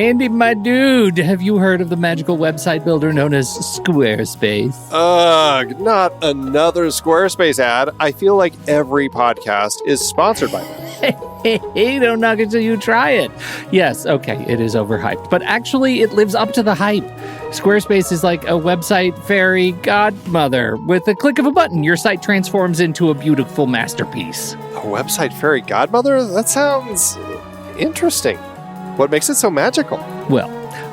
Andy, my dude, have you heard of the magical website builder known as Squarespace? Ugh, not another Squarespace ad. I feel like every podcast is sponsored by them. Hey, don't knock it till you try it. Yes, okay, it is overhyped, but actually it lives up to the hype. Squarespace is like a website fairy godmother. With a click of a button, your site transforms into a beautiful masterpiece. A website fairy godmother? That sounds interesting. What makes it so magical? Well,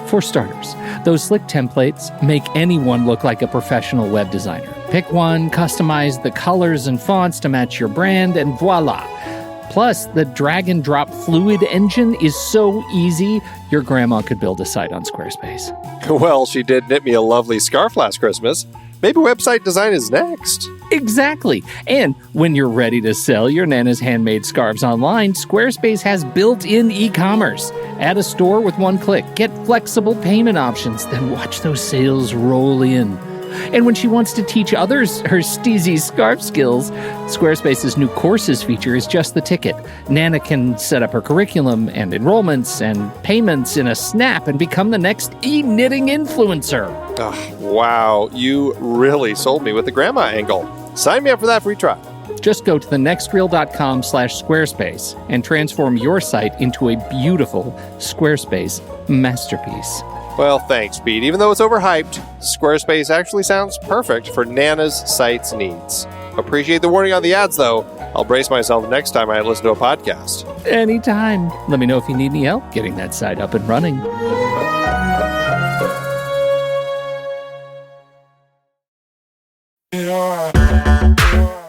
for starters, those slick templates make anyone look like a professional web designer. Pick one, customize the colors and fonts to match your brand, and voila. Plus, the drag and drop fluid engine is so easy, your grandma could build a site on Squarespace. Well, she did knit me a lovely scarf last Christmas. Maybe website design is next. Exactly. And when you're ready to sell your Nana's handmade scarves online, Squarespace has built-in e-commerce. Add a store with one click. Get flexible payment options. Then watch those sales roll in. And when she wants to teach others her steezy scarf skills, Squarespace's new courses feature is just the ticket. Nana can set up her curriculum and enrollments and payments in a snap and become the next e-knitting influencer. Oh, wow, you really sold me with the grandma angle. Sign me up for that free trial. Just go to thenextreel.com/Squarespace and transform your site into a beautiful Squarespace masterpiece. Well, thanks, Pete. Even though it's overhyped, Squarespace actually sounds perfect for Nana's site's needs. Appreciate the warning on the ads, though. I'll brace myself next time I listen to a podcast. Anytime. Let me know if you need any help getting that site up and running.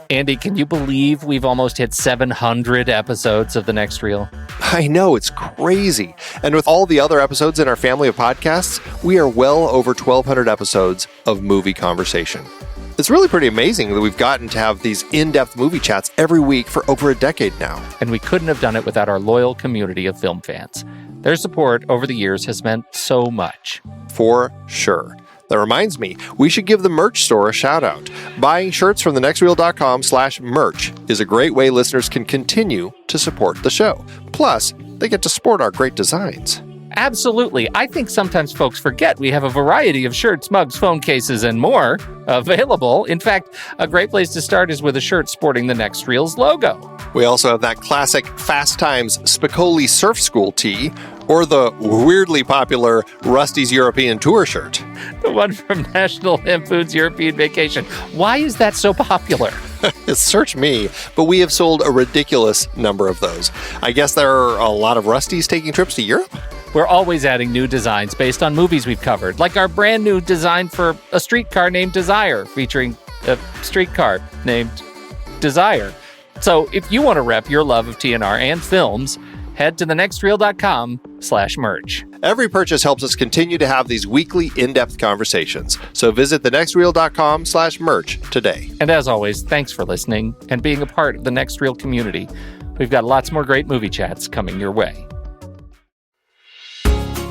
Andy, can you believe we've almost hit 700 episodes of The Next Reel? I know, it's crazy. And with all the other episodes in our family of podcasts, we are well over 1,200 episodes of movie conversation. It's really pretty amazing that we've gotten to have these in-depth movie chats every week for over a decade now. And we couldn't have done it without our loyal community of film fans. Their support over the years has meant so much. For sure. That reminds me, we should give the merch store a shout out. Buying shirts from thenextreel.com/merch is a great way listeners can continue to support the show. Plus, they get to sport our great designs. Absolutely. I think sometimes folks forget we have a variety of shirts, mugs, phone cases, and more available. In fact, a great place to start is with a shirt sporting the Next Reel's logo. We also have that classic Fast Times Spicoli Surf School tee, or the weirdly popular Rusty's European Tour shirt. The one from National Lampoon's European Vacation. Why is that so popular? Search me, but we have sold a ridiculous number of those. I guess there are a lot of Rustys taking trips to Europe? We're always adding new designs based on movies we've covered, like our brand new design for a streetcar named Desire, featuring a streetcar named Desire. So if you want to rep your love of TNR and films, head to thenextreel.com/merch. Every purchase helps us continue to have these weekly in-depth conversations. So visit thenextreel.com/merch today. And as always, thanks for listening and being a part of the Next Reel community. We've got lots more great movie chats coming your way.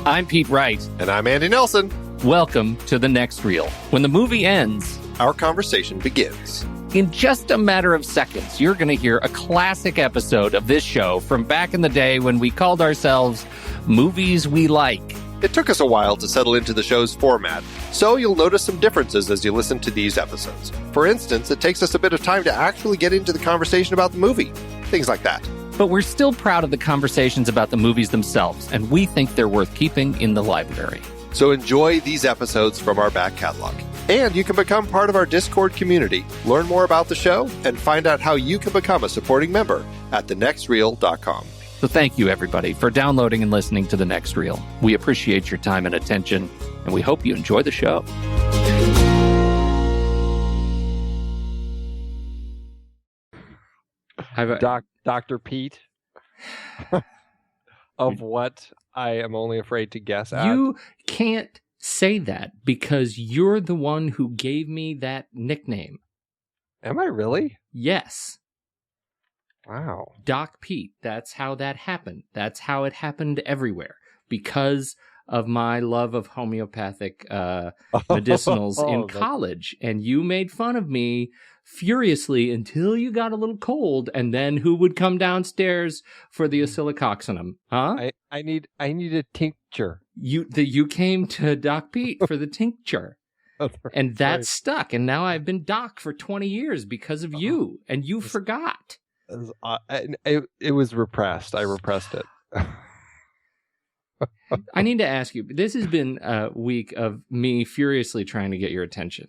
I'm Pete Wright. And I'm Andy Nelson. Welcome to The Next Reel. When the movie ends, our conversation begins. In just a matter of seconds, you're going to hear a classic episode of this show from back in the day when we called ourselves Movies We Like. It took us a while to settle into the show's format, so you'll notice some differences as you listen to these episodes. For instance, it takes us a bit of time to actually get into the conversation about the movie. Things like that. But we're still proud of the conversations about the movies themselves, and we think they're worth keeping in the library. So enjoy these episodes from our back catalog. And you can become part of our Discord community, learn more about the show, and find out how you can become a supporting member at thenextreel.com. So thank you, everybody, for downloading and listening to The Next Reel. We appreciate your time and attention, and we hope you enjoy the show. Dr. Pete of what I am only afraid to guess at. You can't say that because you're the one who gave me that nickname. Am I really? Yes. Wow. Doc Pete. That's how that happened. That's how it happened everywhere. Because of my love of homeopathic medicinals in college, and you made fun of me furiously until you got a little cold, and then who would come downstairs for the oscillococcinum? Huh? I need a tincture. You came to Doc Pete for the tincture. And that stuck, and now I've been Doc for 20 years because of you, and you forgot. It was repressed. I repressed it. I need to ask you, this has been a week of me furiously trying to get your attention.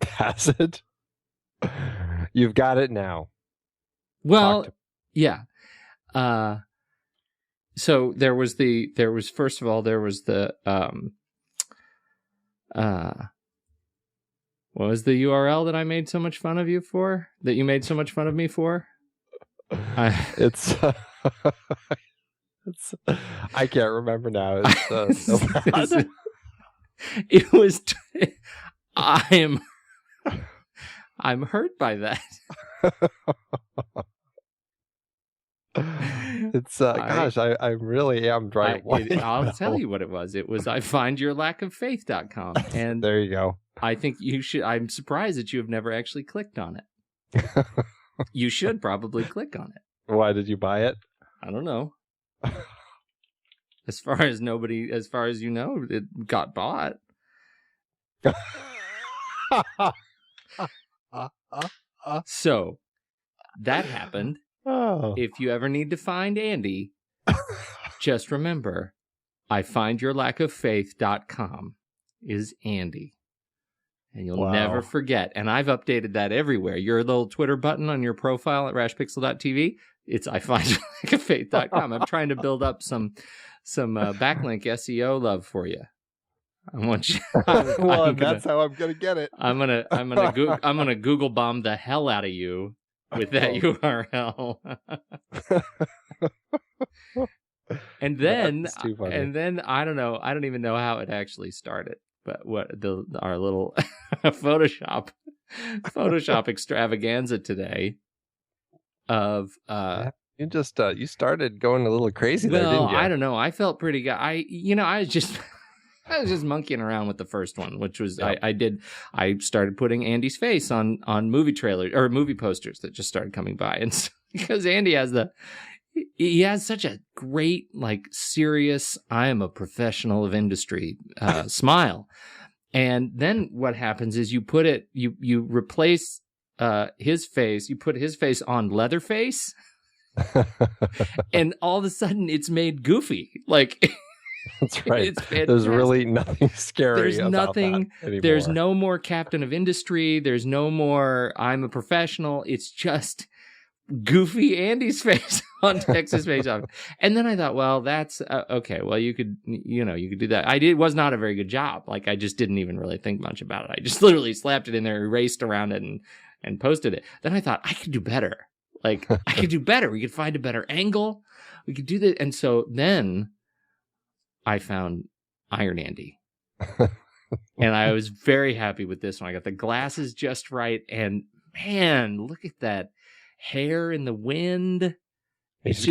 Has it? You've got it now. Well, yeah. So there was the what was the URL that I made so much fun of you for? That you made so much fun of me for? It's I can't remember now. It's so bad. It was. I'm hurt by that. It's gosh, I really am dry. I'll tell you what it was. It was ifindyourlackoffaith.com, and there you go. I think you should. I'm surprised that you have never actually clicked on it. You should probably click on it. Why did you buy it? I don't know. As far as you know, it got bought. So that happened. Oh. If you ever need to find Andy, just remember, ifindyourlackoffaith.com is Andy. And you'll never forget. And I've updated that everywhere. Your little Twitter button on your profile at rashpixel.tv, it's ifindyourlackoffaith.com. I'm trying to build up some backlink SEO love for you. I want you. That's how I'm gonna get it. I'm gonna Google bomb the hell out of you with that URL. and then I don't know. I don't even know how it actually started. But our little Photoshop extravaganza today of you started going a little crazy there, didn't you? I don't know. I felt pretty good. I was just monkeying around with the first one, which was yep. I started putting Andy's face on movie trailers or movie posters that just started coming by, and because Andy has such a great, like, serious, I am a professional of industry smile. And then what happens is you replace his face, you put his face on Leatherface, and all of a sudden it's made goofy. Like, that's right. There's really nothing scary about that anymore. There's no more Captain of Industry. There's no more I'm a professional. It's just goofy Andy's face on Texas Face Off. And then I thought, well, that's okay. Well, you could do that. It was not a very good job. Like, I just didn't even really think much about it. I just literally slapped it in there, erased around it, and posted it. Then I thought I could do better. Like, I could do better. We could find a better angle. We could do that. And so then I found Iron Andy. And I was very happy with this one. I got the glasses just right. And man, look at that hair in the wind. He's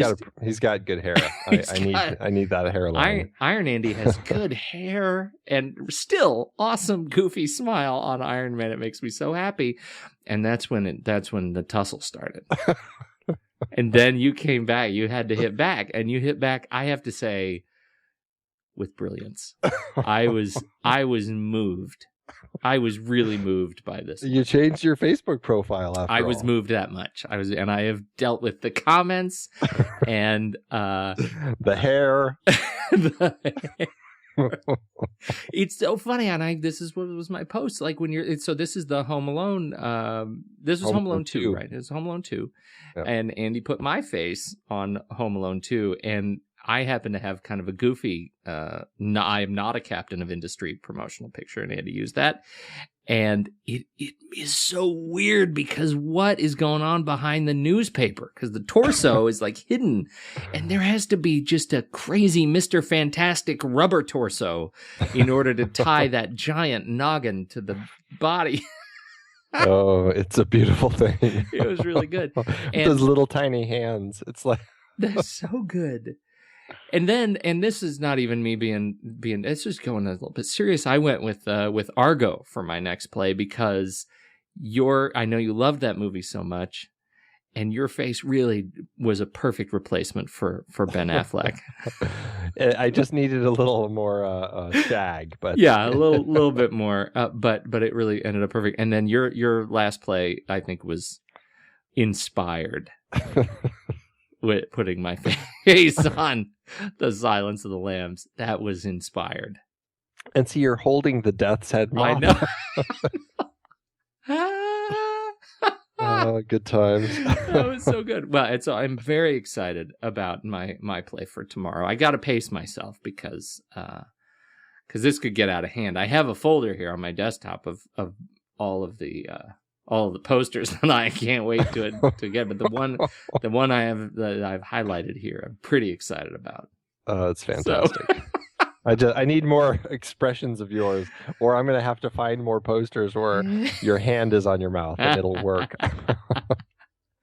got good hair. I need that hairline. Iron Andy has good hair and still awesome goofy smile on Iron Man. It makes me so happy. And that's when the tussle started. And then you came back. You had to hit back, and you hit back, I have to say, with brilliance. I was moved. I was really moved by this. You changed your Facebook profile after I was moved that much. And I have dealt with the comments and the hair. It's so funny, and this is what was my post. Like, when this is the Home Alone. This was Home Alone 2, right? It was Home Alone 2, yep. And Andy put my face on Home Alone 2, and I happen to have kind of a goofy, I am not a Captain of Industry promotional picture, and Andy used that. And it is so weird because what is going on behind the newspaper? Because the torso is like hidden, and there has to be just a crazy Mr. Fantastic rubber torso in order to tie that giant noggin to the body. Oh, it's a beautiful thing. It was really good. And those little tiny hands. It's like that's so good. And this is not even me being. It's just going a little bit serious. I went with Argo for my next play because I know you loved that movie so much, and your face really was a perfect replacement for Ben Affleck. I just needed a little more shag, but yeah, a little bit more. But it really ended up perfect. And then your last play, I think, was inspired with putting my face on The Silence of the Lambs. That was inspired. And see, you're holding the death's head moth. I know. Good times. That was so good. Well, I'm very excited about my play for tomorrow. I got to pace myself because this could get out of hand. I have a folder here on my desktop of all of the posters, and I can't wait to get. But the one I have that I've highlighted here, I'm pretty excited about. It's fantastic. So. I need more expressions of yours, or I'm going to have to find more posters where your hand is on your mouth, and it'll work.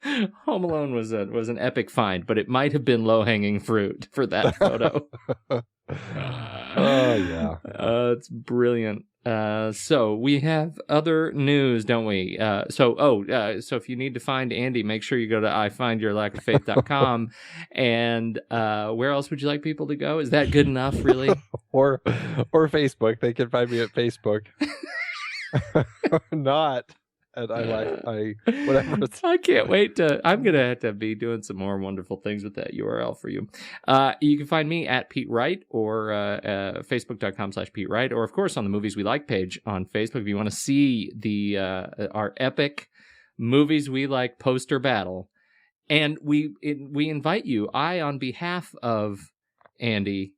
Home Alone was an epic find, but it might have been low-hanging fruit for that photo. Oh, yeah. It's brilliant. So we have other news, don't we? So if you need to find Andy, make sure you go to ifindyourlackoffaith.com. And where else would you like people to go? Is that good enough, really? or Facebook. They can find me at Facebook. Not at whatever. I can't wait I'm going to have to be doing some more wonderful things with that URL for you. You can find me at Pete Wright or facebook.com/Pete Wright, or of course on the Movies We Like page on Facebook if you want to see our epic Movies We Like poster battle. And we invite you, on behalf of Andy,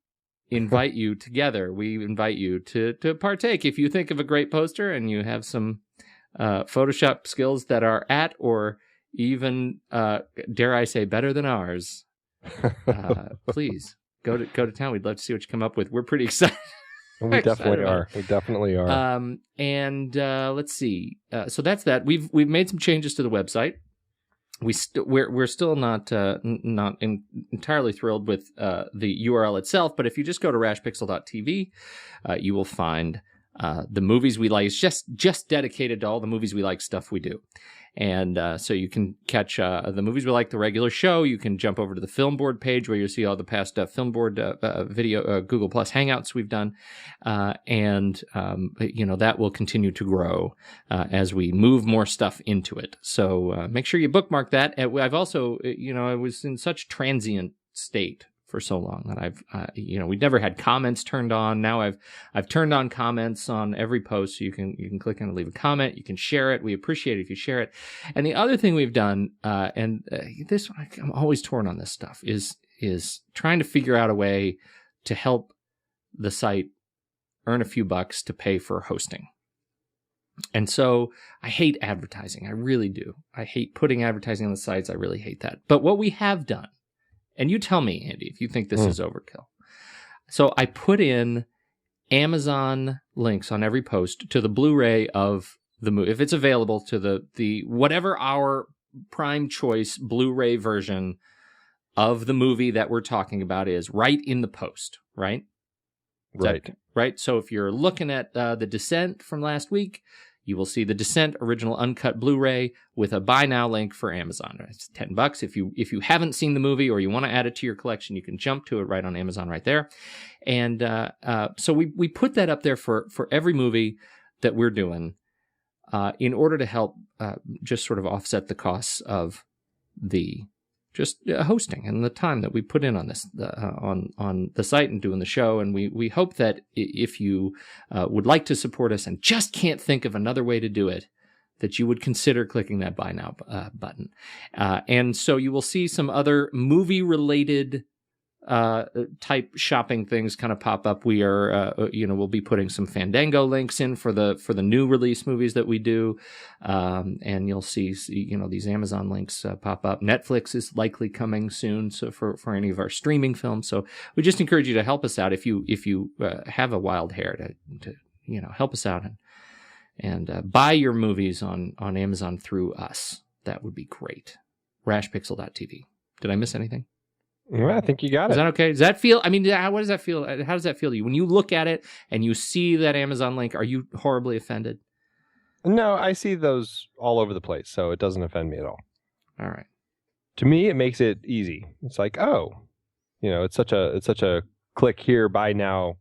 invite you together. We invite you to partake. If you think of a great poster and you have some Photoshop skills that are at or even, dare I say, better than ours, please go to town. We'd love to see what you come up with. We're pretty excited. We definitely are. We definitely are. And let's see. So that's that. We've made some changes to the website. We're still not entirely thrilled with the URL itself, but if you just go to rashpixel.tv, you will find the Movies We Like. It's just dedicated to all the Movies We Like stuff we do. And so you can catch the Movies We Like, the regular show. You can jump over to the Film Board page where you'll see all the past Film Board video, Google Plus Hangouts we've done. And that will continue to grow as we move more stuff into it. So make sure you bookmark that. I've also, I was in such transient state for so long that we'd never had comments turned on. Now I've turned on comments on every post, so you can click on and leave a comment. You can share it. We appreciate it if you share it. And the other thing we've done, this I'm always torn on this stuff, is trying to figure out a way to help the site earn a few bucks to pay for hosting. And so I hate advertising. I really do. I hate putting advertising on the sites. I really hate that. But what we have done, and you tell me, Andy, if you think this is overkill. So I put in Amazon links on every post to the Blu-ray of the movie, if it's available, to the whatever our prime choice Blu-ray version of the movie that we're talking about is, right in the post, right? Right. Right. So if you're looking at The Descent from last week, you will see The Descent original uncut Blu-ray with a buy now link for Amazon. It's $10. If you haven't seen the movie or you want to add it to your collection, you can jump to it right on Amazon right there. And so we put that up there for every movie that we're doing in order to help just sort of offset the costs of the hosting and the time that we put in on this on the site and doing the show. And we hope that if you would like to support us and just can't think of another way to do it, that you would consider clicking that buy now button. And so you will see some other movie related type shopping things kind of pop up. We are, we'll be putting some Fandango links in for the new release movies that we do. And you'll see, these Amazon links pop up. Netflix is likely coming soon. So for any of our streaming films. So we just encourage you to help us out. If you have a wild hair to help us out and buy your movies on Amazon through us, that would be great. Rashpixel.tv. Did I miss anything? Well, I think you got Is it. that okay? Does that feel? I mean, what does that feel? How does that feel to you when you look at it and you see that Amazon link? Are you horribly offended? No, I see those all over the place, so it doesn't offend me at all. All right. To me, it makes it easy. It's like, oh, it's such a click here, buy now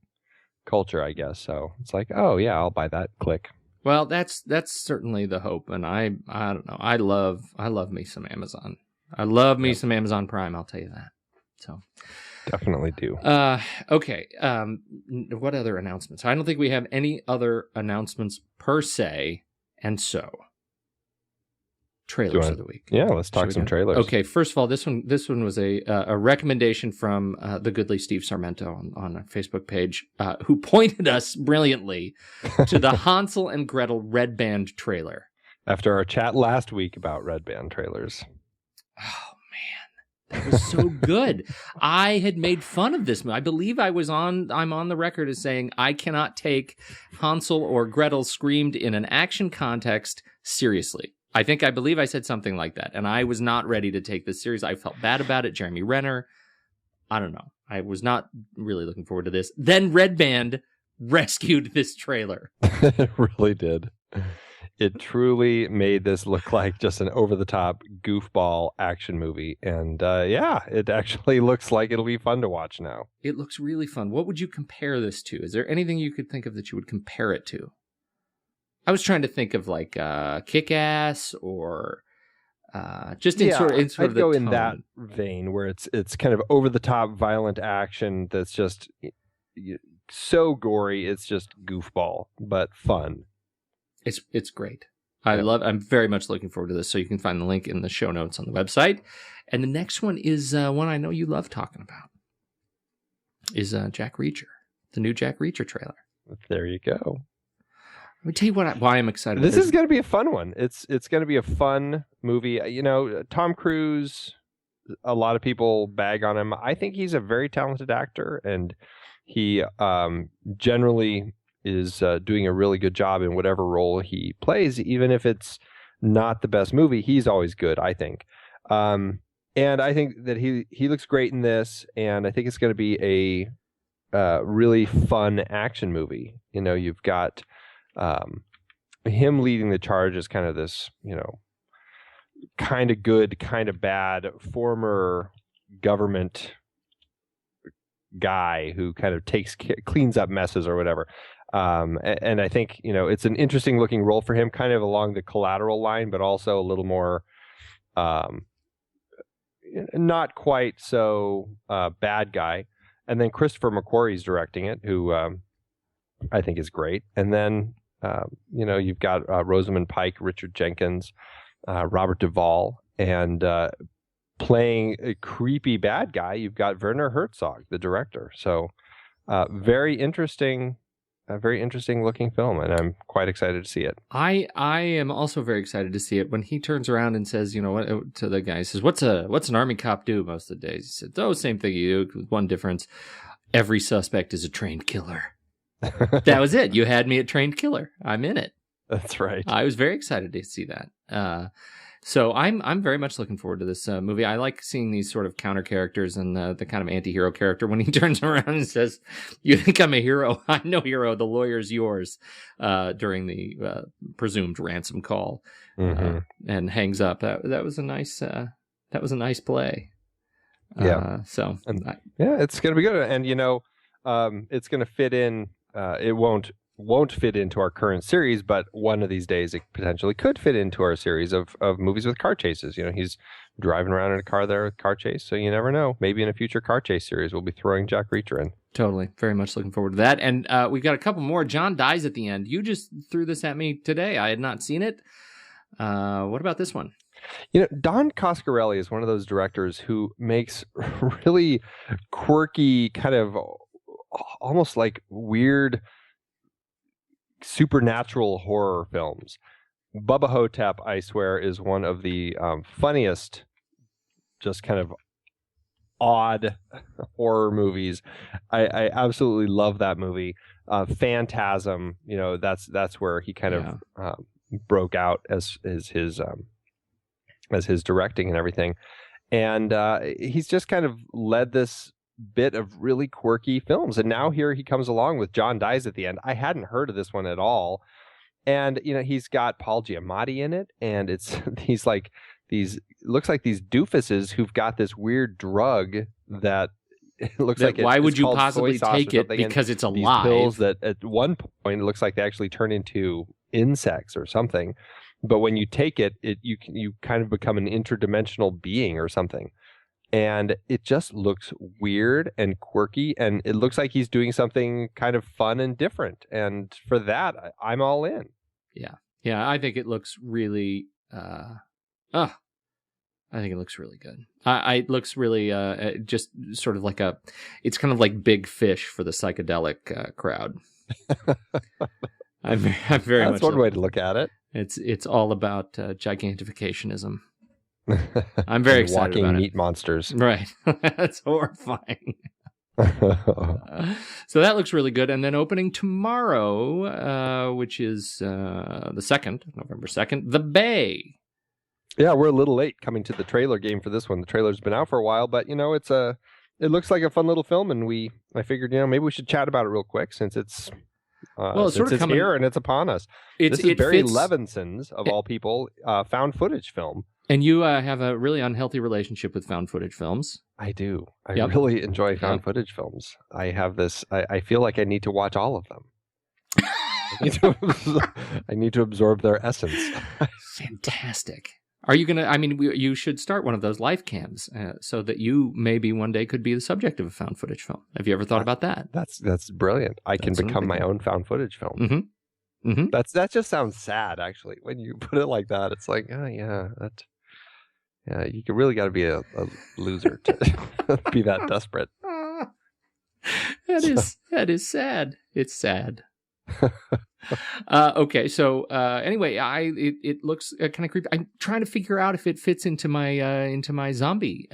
culture, I guess. So it's like, oh yeah, I'll buy that. Click. Well, that's certainly the hope, and I don't know. I love me some Amazon. I love me some Amazon Prime. I'll tell you that. So definitely do. Okay. What other announcements? I don't think we have any other announcements per se, and so trailers of the week. Yeah, let's talk some trailers. Okay, first of all, this one was a recommendation from the goodly Steve Sarmento on our Facebook page, who pointed us brilliantly to the Hansel and Gretel Red Band trailer. After our chat last week about Red Band trailers. Oh man, that was so good. I had made fun of this movie. I believe I'm on the record as saying I cannot take Hansel or Gretel screamed in an action context seriously. I believe I said something like that, and I was not ready to take this serious. I felt bad about it. Jeremy Renner, I don't know. I was not really looking forward to this. Then Red Band rescued this trailer. It really did. It truly made this look like just an over-the-top goofball action movie, and it actually looks like it'll be fun to watch now. It looks really fun. What would you compare this to? Is there anything you could think of that you would compare it to? I was trying to think of like Kick-Ass or just in sort of I'd the go tone. in that vein where it's kind of over the top violent action that's just so gory. It's just goofball but fun. It's great. I'm very much looking forward to this. So you can find the link in the show notes on the website. And the next one is one I know you love talking about. Is Jack Reacher, the new Jack Reacher trailer. There you go. Let me tell you why I'm excited. This is going to be a fun one. It's going to be a fun movie. Tom Cruise, a lot of people bag on him. I think he's a very talented actor, and he generally is doing a really good job in whatever role he plays, even if it's not the best movie. He's always good, I think. And I think that he looks great in this, and I think it's going to be a really fun action movie. You've got him leading the charge as kind of this, kind of good, kind of bad former government guy who kind of cleans up messes or whatever. And I think, it's an interesting looking role for him, kind of along the Collateral line, but also a little more, not quite so bad guy. And then Christopher McQuarrie's directing it, who I think is great. And then, you've got Rosamund Pike, Richard Jenkins, Robert Duvall, and playing a creepy bad guy, you've got Werner Herzog, the director. So very interesting looking film, and I'm quite excited to see it. I am also very excited to see it. When he turns around and says, to the guy, he says, what's an army cop do most of the days? He said, same thing you do, with one difference. Every suspect is a trained killer. That was it. You had me at trained killer. I'm in it. That's right. I was very excited to see that. So I'm very much looking forward to this movie. I like seeing these sort of counter characters and the kind of anti-hero character when he turns around and says, "You think I'm a hero? I'm no hero. The lawyer's yours." During the presumed ransom call, and hangs up. That was a nice play. Yeah. It's going to be good, and it's going to fit in. It won't fit into our current series, but one of these days it potentially could fit into our series of movies with car chases. He's driving around in a car there with car chase, so you never know. Maybe in a future car chase series we'll be throwing Jack Reacher in. Totally. Very much looking forward to that. And we've got a couple more. John dies at the end. You just threw this at me today. I had not seen it. What about this one? Don Coscarelli is one of those directors who makes really quirky, kind of almost like weird supernatural horror films. Bubba Hotep, I swear, is one of the funniest, just kind of odd horror movies. I absolutely love that movie. Phantasm, that's where he kind of broke out as his directing and everything. And he's just kind of led this bit of really quirky films. And now here he comes along with John Dies at the End. I hadn't heard of this one at all. And, he's got Paul Giamatti in it. And it's looks like these doofuses who've got this weird drug that it looks like why would it's you called possibly soy sauce take or it? something. Because it's These alive. pills that at one point it looks like they actually turn into insects or something. But when you take it, you kind of become an interdimensional being or something. And it just looks weird and quirky, and it looks like he's doing something kind of fun and different. And for that, I'm all in. Yeah, I think it looks really I think it looks really good. It looks really just sort of like it's kind of like Big Fish for the psychedelic crowd. I'm very That's much one way to look at it. It's all about gigantificationism. I'm very excited walking about meat monsters. Right. That's horrifying. So that looks really good. And then opening tomorrow, which is the 2nd, November 2nd, The Bay. Yeah, we're a little late coming to the trailer game for this one. The trailer's been out for a while, but it looks like a fun little film, and I figured maybe we should chat about it real quick since it's here and it's upon us. This is Barry Levinson's, of all people, found footage film. And you have a really unhealthy relationship with found footage films. I do. I really enjoy found footage films. I have this. I feel like I need to watch all of them. I need to absorb their essence. Fantastic. Are you going to, you should start one of those life cams so that you maybe one day could be the subject of a found footage film. Have you ever thought about that? That's brilliant. I can become my own found footage film. Mm-hmm. Mm-hmm. That just sounds sad, actually. When you put it like that, it's like, you really got to be a loser to be that desperate. That is sad. It's sad. Okay, so anyway, it looks kind of creepy. I'm trying to figure out if it fits into my zombie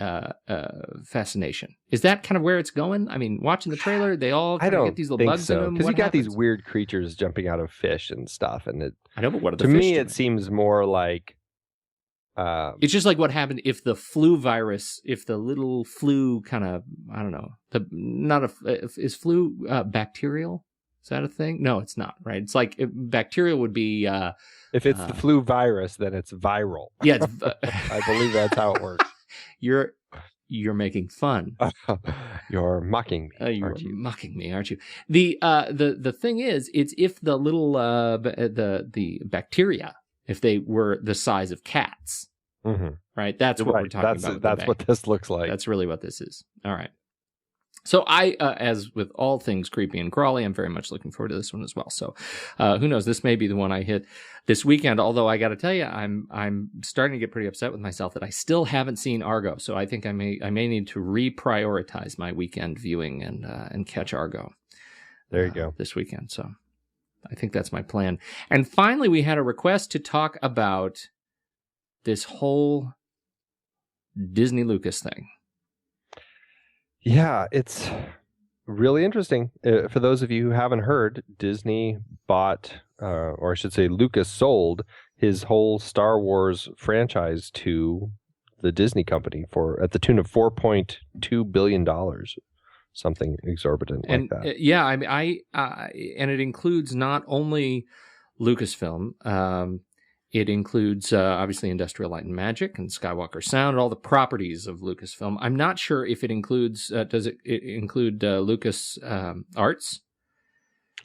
fascination. Is that kind of where it's going? I mean, watching the trailer, they all kind of get these little bugs in them. Because you got these weird creatures jumping out of fish and stuff, and I know, but what are the to fish me doing? It seems more like it's just like what happened if the little flu kind of, I don't know, is flu bacterial? Is that a thing? No, it's not, right? It's like bacterial would be... if it's the flu virus, then it's viral. Yeah, I believe that's how it works. You're making fun. You're mocking me, you're aren't you? mocking me, aren't you? The thing is, it's if the little the bacteria, if they were the size of cats, right? That's what we're talking about. That's what this looks like. That's really what this is. All right. So I, as with all things creepy and crawly, I'm very much looking forward to this one as well. So who knows? This may be the one I hit this weekend. Although I got to tell you, I'm starting to get pretty upset with myself that I still haven't seen Argo. So I think I may need to reprioritize my weekend viewing and catch Argo. There you go. This weekend. So I think that's my plan. And finally, we had a request to talk about this whole Disney Lucas thing. Yeah, it's really interesting. For those of you who haven't heard, Disney bought, or I should say Lucas sold his whole Star Wars franchise to the Disney company at the tune of $4.2 billion. Something exorbitant like that. Yeah, I mean, and it includes not only Lucasfilm, it includes obviously Industrial Light and Magic and Skywalker Sound, all the properties of Lucasfilm. I'm not sure if it includes. Does it include Lucas Arts?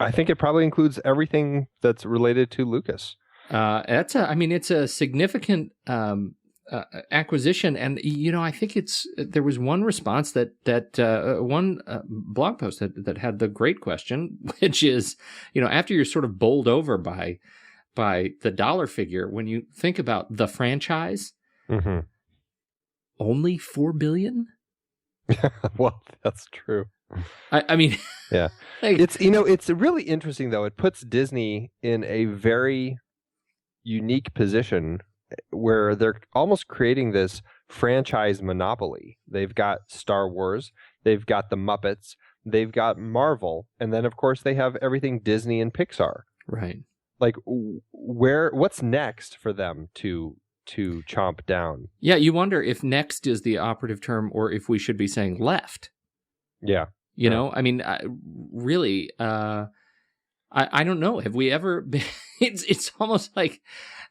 I think it probably includes everything that's related to Lucas. It's a significant acquisition, and I think there was one response that one blog post that had the great question, which is, after you're sort of bowled over by the dollar figure, when you think about the franchise, only $4 billion. Well, that's true. I mean, yeah, it's really interesting though. It puts Disney in a very unique position where they're almost creating this franchise monopoly. They've got Star Wars, they've got the Muppets, they've got Marvel, and then of course they have everything Disney and Pixar. Right. Like what's next for them to to chomp down. Yeah, you wonder if next is the operative term or if we should be saying left. Yeah. You know, I mean, really, I don't know. Have we ever been, it's almost like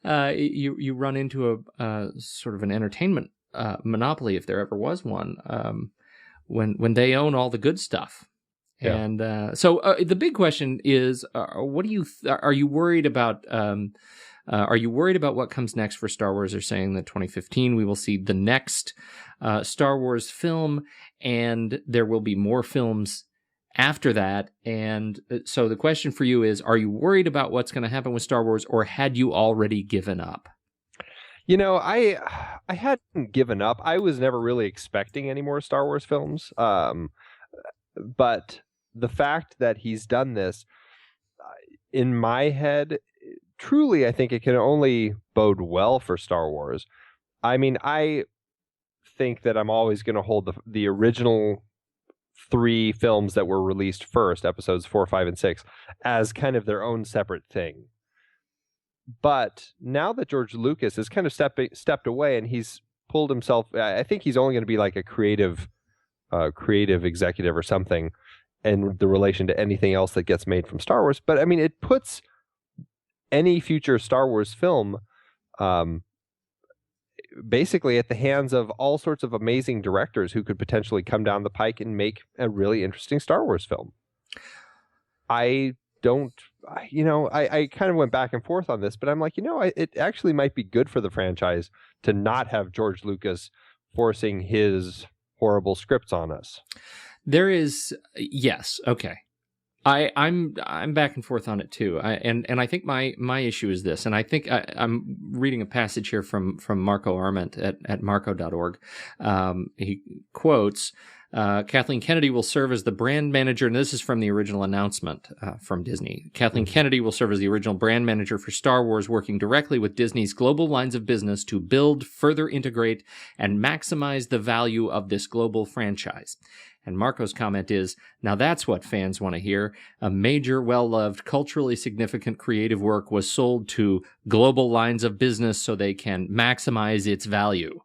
you run into a sort of an entertainment monopoly, if there ever was one, when they own all the good stuff. Yeah. And so the big question is, what do you are you worried about? Are you worried about what comes next for Star Wars? They're saying that 2015 we will see the next Star Wars film, and there will be more films after that. And so the question for you is, are you worried about what's going to happen with Star Wars, or had you already given up? You know, I hadn't given up. I was never really expecting any more Star Wars films. But the fact that he's done this, in my head, truly, I think it can only bode well for Star Wars. I mean, I think that I'm always going to hold the original 3 films that were released first, episodes 4, 5, and 6, as kind of their own separate thing. But now that George Lucas has kind of stepped away and he's pulled himself, I think he's only going to be like a creative executive or something in the relation to anything else that gets made from Star Wars. But I mean, it puts any future Star Wars film basically at the hands of all sorts of amazing directors who could potentially come down the pike and make a really interesting Star Wars film. I kind of went back and forth on this, but I'm like, it actually might be good for the franchise to not have George Lucas forcing his horrible scripts on us. There is, yes, okay. I'm back and forth on it too. And I think my issue is this, and I think I'm reading a passage here from Marco Arment at marco.org. He quotes, Kathleen Kennedy will serve as the brand manager, and this is from the original announcement from Disney. Kathleen Kennedy will serve as the original brand manager for Star Wars, working directly with Disney's global lines of business to build, further integrate, and maximize the value of this global franchise. And Marco's comment is, now that's what fans want to hear. A major, well-loved, culturally significant creative work was sold to global lines of business so they can maximize its value.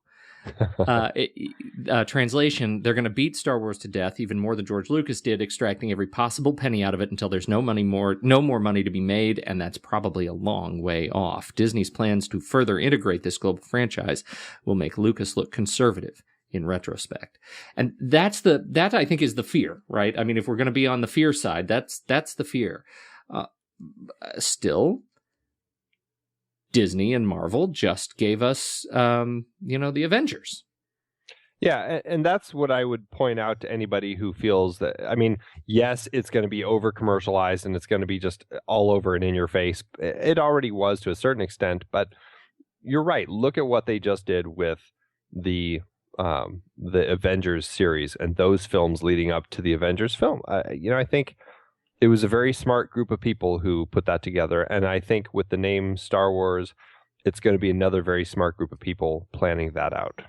Translation, they're going to beat Star Wars to death, even more than George Lucas did, extracting every possible penny out of it until there's no more money to be made, and that's probably a long way off. Disney's plans to further integrate this global franchise will make Lucas look conservative in retrospect. And that I think is the fear, right? I mean, if we're going to be on the fear side, that's the fear. Still, Disney and Marvel just gave us, the Avengers. Yeah, and that's what I would point out to anybody who feels that, I mean, yes, it's going to be over-commercialized and it's going to be just all over and in your face. It already was to a certain extent, but you're right. Look at what they just did with the Avengers series and those films leading up to the Avengers film. I think it was a very smart group of people who put that together. And I think with the name Star Wars, it's going to be another very smart group of people planning that out.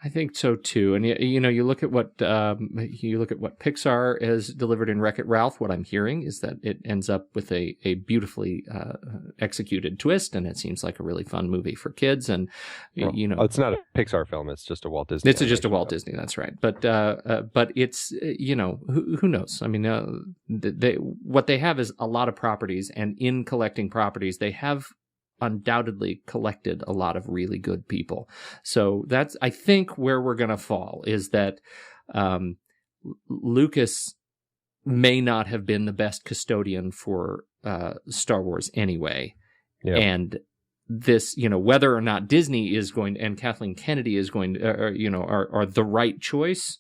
I think so too. And you look at what Pixar has delivered in Wreck-It Ralph. What I'm hearing is that it ends up with a beautifully executed twist, and it seems like a really fun movie for kids. And it's not a Pixar film; it's just a Walt Disney. It's just a Walt Disney. That's right. But it's who knows? I mean, what they have is a lot of properties, and in collecting properties, they have undoubtedly collected a lot of really good people. So that's, I think, where we're going to fall, is that Lucas may not have been the best custodian for Star Wars anyway. Yeah. And this, whether or not Disney is going, and Kathleen Kennedy is going to, are the right choice,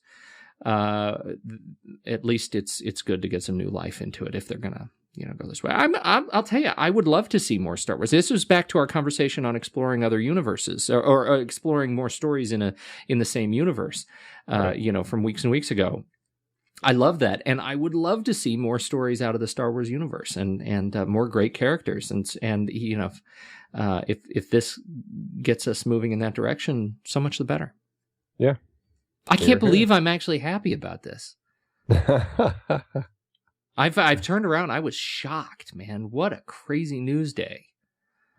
at least it's good to get some new life into it if they're going to go this way. I'll tell you, I would love to see more Star Wars. This was back to our conversation on exploring other universes or exploring more stories in the same universe, right. From weeks and weeks ago. I love that. And I would love to see more stories out of the Star Wars universe and more great characters. And if this gets us moving in that direction, so much the better. Yeah. I can't believe I'm actually happy about this. I've turned around. I was shocked, man. What a crazy news day.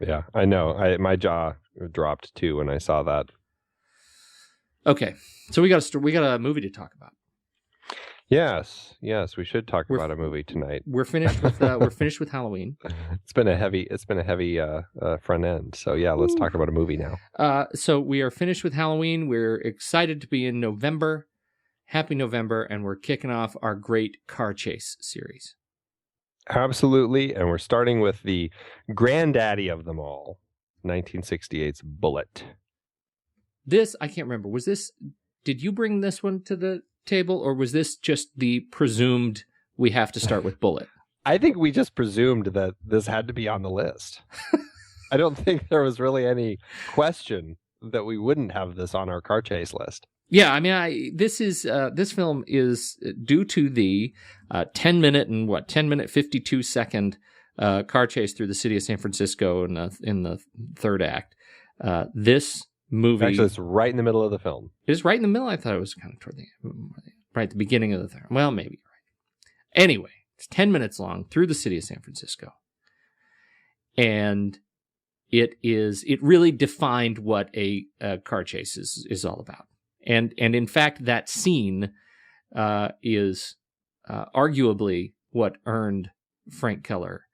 Yeah, I know. My jaw dropped too when I saw that. Okay, so we got a movie to talk about. Yes, we should talk about a movie tonight. We're finished with Halloween. It's been a heavy front end. So yeah, let's talk about a movie now. So we are finished with Halloween. We're excited to be in November. Happy November, and we're kicking off our great car chase series. Absolutely, and we're starting with the granddaddy of them all, 1968's Bullitt. This, I can't remember. Did you bring this one to the table, or was this just the presumed we have to start with Bullitt? I think we just presumed that this had to be on the list. I don't think there was really any question that we wouldn't have this on our car chase list. Yeah, I mean, this film is due to the 10 minute 52-second car chase through the city of San Francisco in the third act. This movie actually, it's right in the middle of the film. It is right in the middle. I thought it was kind of right at the beginning of the third. Well, maybe you're right. Anyway, it's 10 minutes long through the city of San Francisco, and it really defined what a car chase is all about. And in fact, that scene is arguably what earned Frank Keller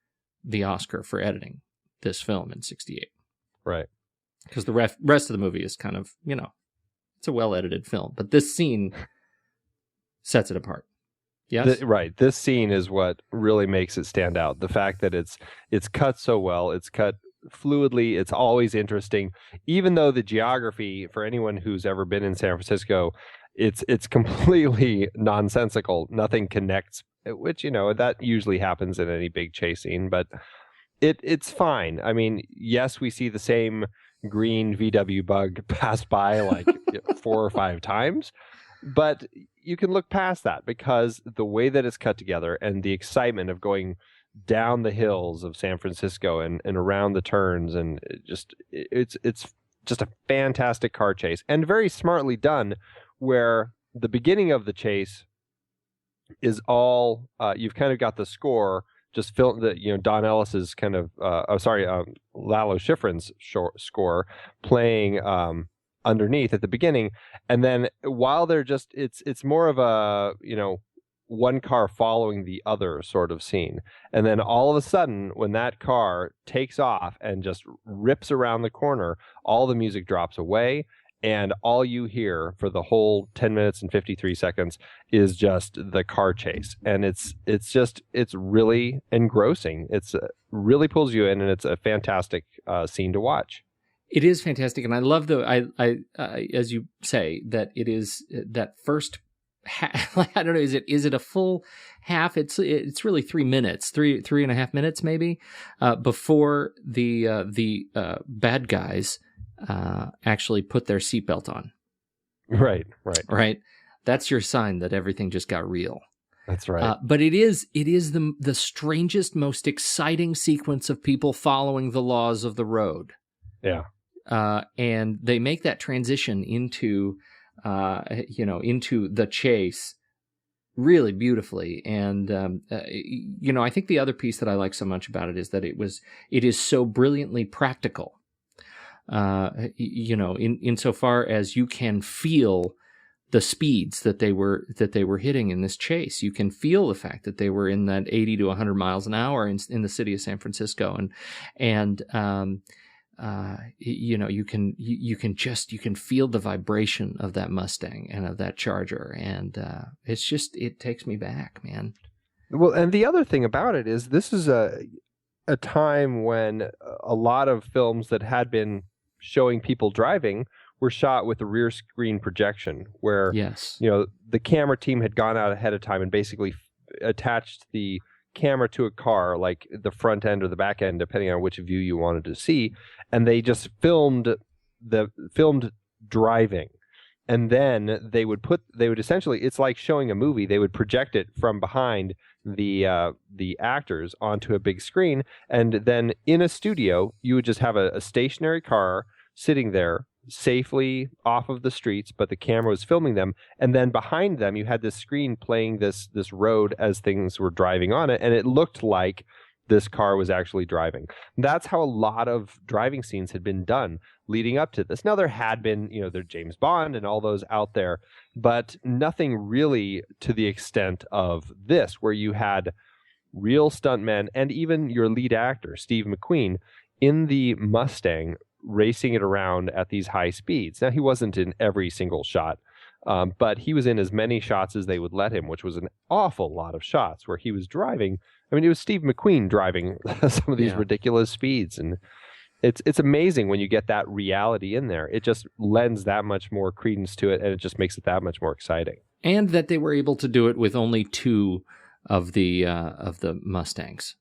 the Oscar for editing this film in '68. Right. Because the rest of the movie is kind of, it's a well-edited film. But this scene sets it apart. Yes? Right. This scene is what really makes it stand out. The fact that it's cut so well, it's cut fluidly, it's always interesting, even though the geography, for anyone who's ever been in San Francisco, it's completely nonsensical. Nothing connects, which that usually happens in any big chase scene, but it's fine. I mean, yes, we see the same green VW bug pass by like 4 or 5 times, but you can look past that because the way that it's cut together and the excitement of going down the hills of San Francisco and around the turns, and it's just a fantastic car chase and very smartly done, where the beginning of the chase is all you've kind of got the score just Don Ellis's kind of Lalo Schifrin's score playing underneath at the beginning, and then while they're just it's more of a one car following the other sort of scene. And then all of a sudden, when that car takes off and just rips around the corner, all the music drops away, and all you hear for the whole 10 minutes and 53 seconds is just the car chase. And it's really engrossing. It's really pulls you in, and it's a fantastic scene to watch. It is fantastic, and I love as you say, that it is that first I don't know. Is it a full half? It's really 3 minutes, three and a half minutes maybe, before the bad guys actually put their seatbelt on. Right. That's your sign that everything just got real. That's right. But it is the strangest, most exciting sequence of people following the laws of the road. Yeah. And they make that transition into the chase really beautifully. And, I think the other piece that I like so much about it is that it is so brilliantly practical, insofar as you can feel the speeds that they were hitting in this chase. You can feel the fact that they were in that 80 to 100 miles an hour in the city of San Francisco. And you can feel the vibration of that Mustang and of that Charger, and it takes me back, man. Well, and the other thing about it is this is a time when a lot of films that had been showing people driving were shot with a rear screen projection, where yes, the camera team had gone out ahead of time and basically attached the camera to a car, like the front end or the back end, depending on which view you wanted to see, and they just filmed driving, and then they would essentially, it's like showing a movie. They would project it from behind the actors onto a big screen, and then in a studio you would just have a stationary car sitting there safely off of the streets, but the camera was filming them, and then behind them you had this screen playing this road as things were driving on it, and it looked like this car was actually driving. That's how a lot of driving scenes had been done leading up to this. Now, there had been, there's James Bond and all those out there, but nothing really to the extent of this, where you had real stuntmen and even your lead actor, Steve McQueen, in the Mustang racing it around at these high speeds. Now, he wasn't in every single shot, but he was in as many shots as they would let him, which was an awful lot of shots where he was driving. I mean, it was Steve McQueen driving some of these ridiculous speeds. And it's amazing when you get that reality in there. It just lends that much more credence to it, and it just makes it that much more exciting. And that they were able to do it with only 2 of the Mustangs.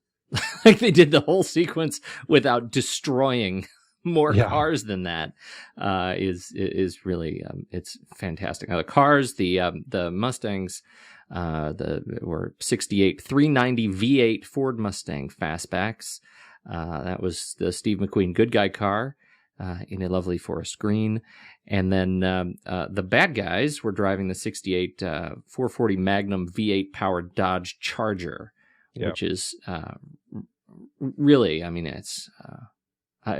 Like, they did the whole sequence without destroying more cars than that. Is really it's fantastic. Now, the cars, the Mustangs, were 68 390 V8 Ford Mustang fastbacks. That was the Steve McQueen good guy car in a lovely forest green. And then the bad guys were driving the 68 440 Magnum V8 powered Dodge Charger, which is really, I mean, it's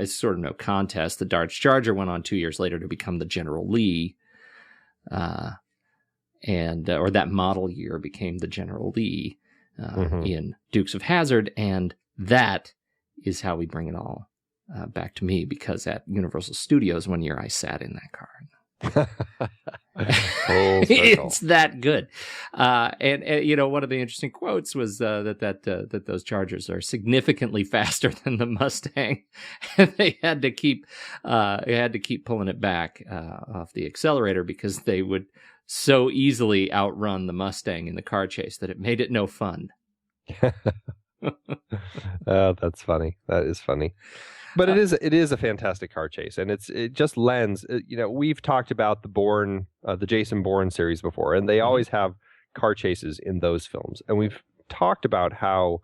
sort of no contest. The Dodge Charger went on 2 years later to become the General Lee, or that model year became the General Lee in Dukes of Hazzard, and that is how we bring it all back to me, because at Universal Studios one year I sat in that car. It's that good. And one of the interesting quotes was that those Chargers are significantly faster than the Mustang, and they had to keep pulling it back off the accelerator because they would so easily outrun the Mustang in the car chase that it made it no fun. Oh, that's funny. That is funny. But it is a fantastic car chase, and it just lends. We've talked about the Jason Bourne series before, and they always have car chases in those films. And we've talked about how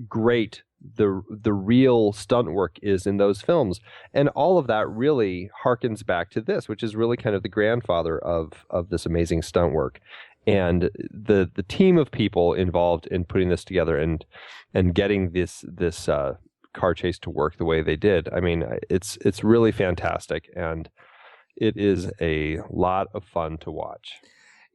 great the real stunt work is in those films, and all of that really harkens back to this, which is really kind of the grandfather of this amazing stunt work. And the team of people involved in putting this together and getting this car chase to work the way they did. I mean, it's really fantastic, and it is a lot of fun to watch.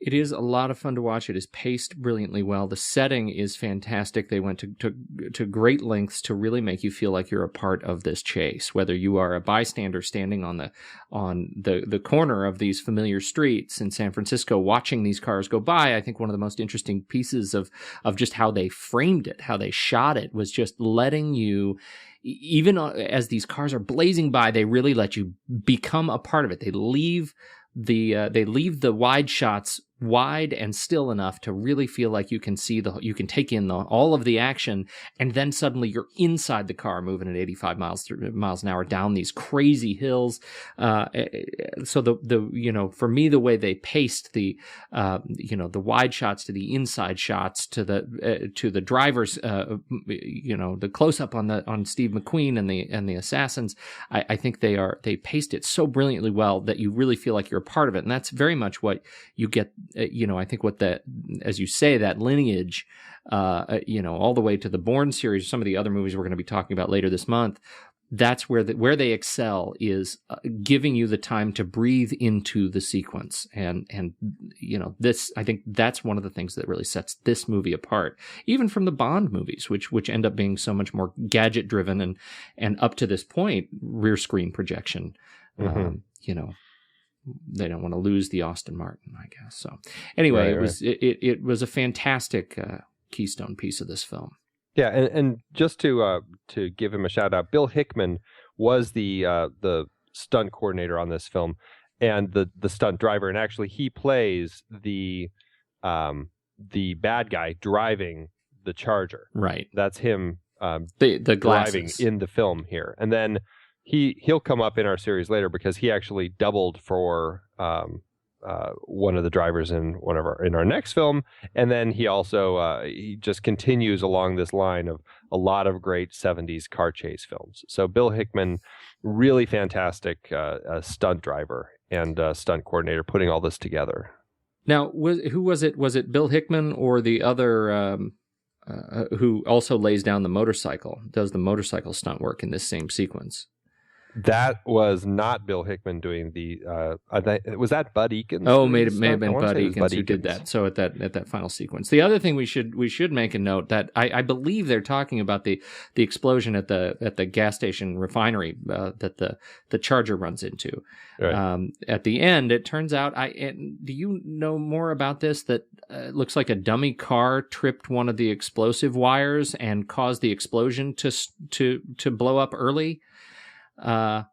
It is a lot of fun to watch. It is paced brilliantly well. The setting is fantastic. They went to great lengths to really make you feel like you're a part of this chase, whether you are a bystander standing on the corner of these familiar streets in San Francisco watching these cars go by. I think one of the most interesting pieces of just how they framed it, how they shot it, was just letting you, even as these cars are blazing by, they really let you become a part of it. They leave the wide shots wide and still enough to really feel like you can take in all of the action, and then suddenly you're inside the car moving at 85 miles an hour down these crazy hills. So for me, the way they paced the wide shots to the inside shots to the drivers, the close up on Steve McQueen and the assassins, I think they paced it so brilliantly well that you really feel like you're a part of it, and that's very much what you get. I think as you say, that lineage, all the way to the Bourne series, some of the other movies we're going to be talking about later this month, that's where they excel, is giving you the time to breathe into the sequence. And this, I think that's one of the things that really sets this movie apart, even from the Bond movies, which end up being so much more gadget driven and up to this point, rear screen projection. They don't want to lose the Aston Martin, I guess. So anyway, it was a fantastic keystone piece of this film. Yeah, and just to give him a shout out, Bill Hickman was the stunt coordinator on this film and the stunt driver, and actually he plays the bad guy driving the Charger. Right, that's him. The driving in the film here, and then he'll come up in our series later because he actually doubled for one of the drivers in our next film, and then he also he just continues along this line of a lot of great 70s car chase films. So Bill Hickman, really fantastic stunt driver and stunt coordinator, putting all this together. Now, who was it? Was it Bill Hickman or the other who also lays down the motorcycle, does the motorcycle stunt work in this same sequence. That was not Bill Hickman doing the. Was that Bud Eakins? Oh, may have been Bud Eakins who did that. So at that final sequence, the other thing we should make a note that I believe they're talking about the explosion at the gas station refinery that the Charger runs into. Right. At the end, it turns out. Do you know more about this? That looks like a dummy car tripped one of the explosive wires and caused the explosion to blow up early. But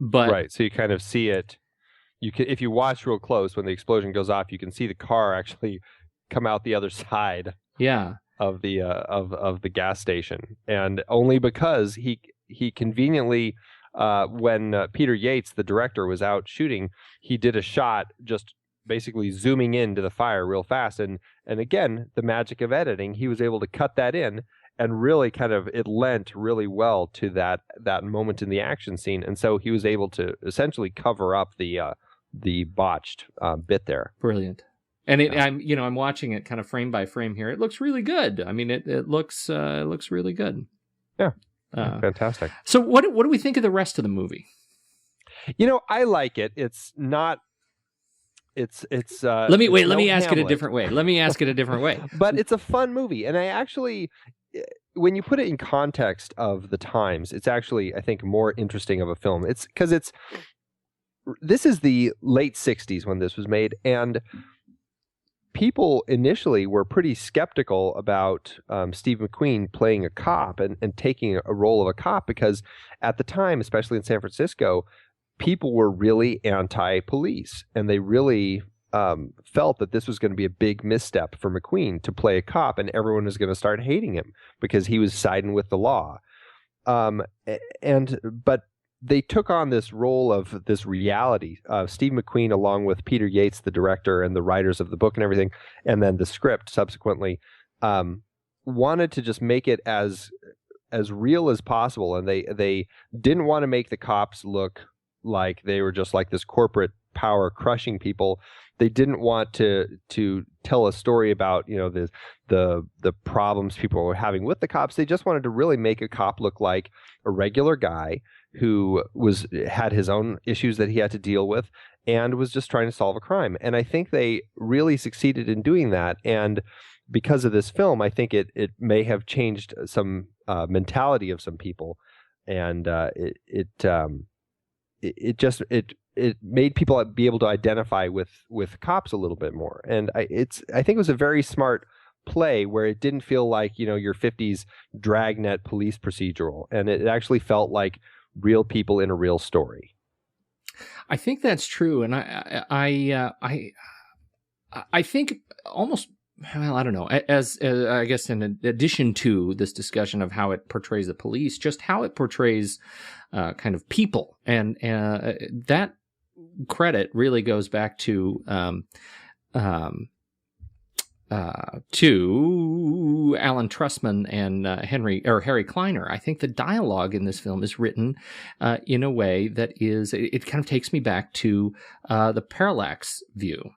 right, so you kind of see it. You can, if you watch real close, when the explosion goes off, you can see the car actually come out the other side. Yeah. Of the of the gas station, and only because he conveniently, when Peter Yates, the director, was out shooting, he did a shot just basically zooming into the fire real fast, and again, the magic of editing, he was able to cut that in. And really kind of, it lent really well to that moment in the action scene. And so he was able to essentially cover up the botched bit there. Brilliant. And I'm watching it kind of frame by frame here. It looks really good. I mean, it looks really good. Yeah. Fantastic. So what do we think of the rest of the movie? I like it. It's not. It's let me ask it a different way. But it's a fun movie, and I actually, when you put it in context of the times, it's actually, I think, more interesting of a film. It's because this is the late 60s when this was made, and people initially were pretty skeptical about Steve McQueen playing a cop and taking a role of a cop, because at the time, especially in San Francisco, people were really anti-police, and they really felt that this was going to be a big misstep for McQueen to play a cop, and everyone was going to start hating him because he was siding with the law. But they took on this role of this reality. Steve McQueen, along with Peter Yates, the director, and the writers of the book and everything, and then the script subsequently, wanted to just make it as real as possible, and they didn't want to make the cops look like they were just like this corporate power crushing people. They didn't want to tell a story about the problems people were having with the cops. They just wanted to really make a cop look like a regular guy who had his own issues that he had to deal with and was just trying to solve a crime. And I think they really succeeded in doing that. And because of this film, I think it may have changed some mentality of some people, and it made people be able to identify with cops a little bit more. And I think it was a very smart play where it didn't feel like, your 50s dragnet police procedural, and it actually felt like real people in a real story. I think that's true, and I think almost, well, I don't know, as I guess in addition to this discussion of how it portrays the police, just how it portrays kind of people, and that credit really goes back to Alan Trussman and Harry Kleiner. I think the dialogue in this film is written in a way that it kind of takes me back to the parallax view.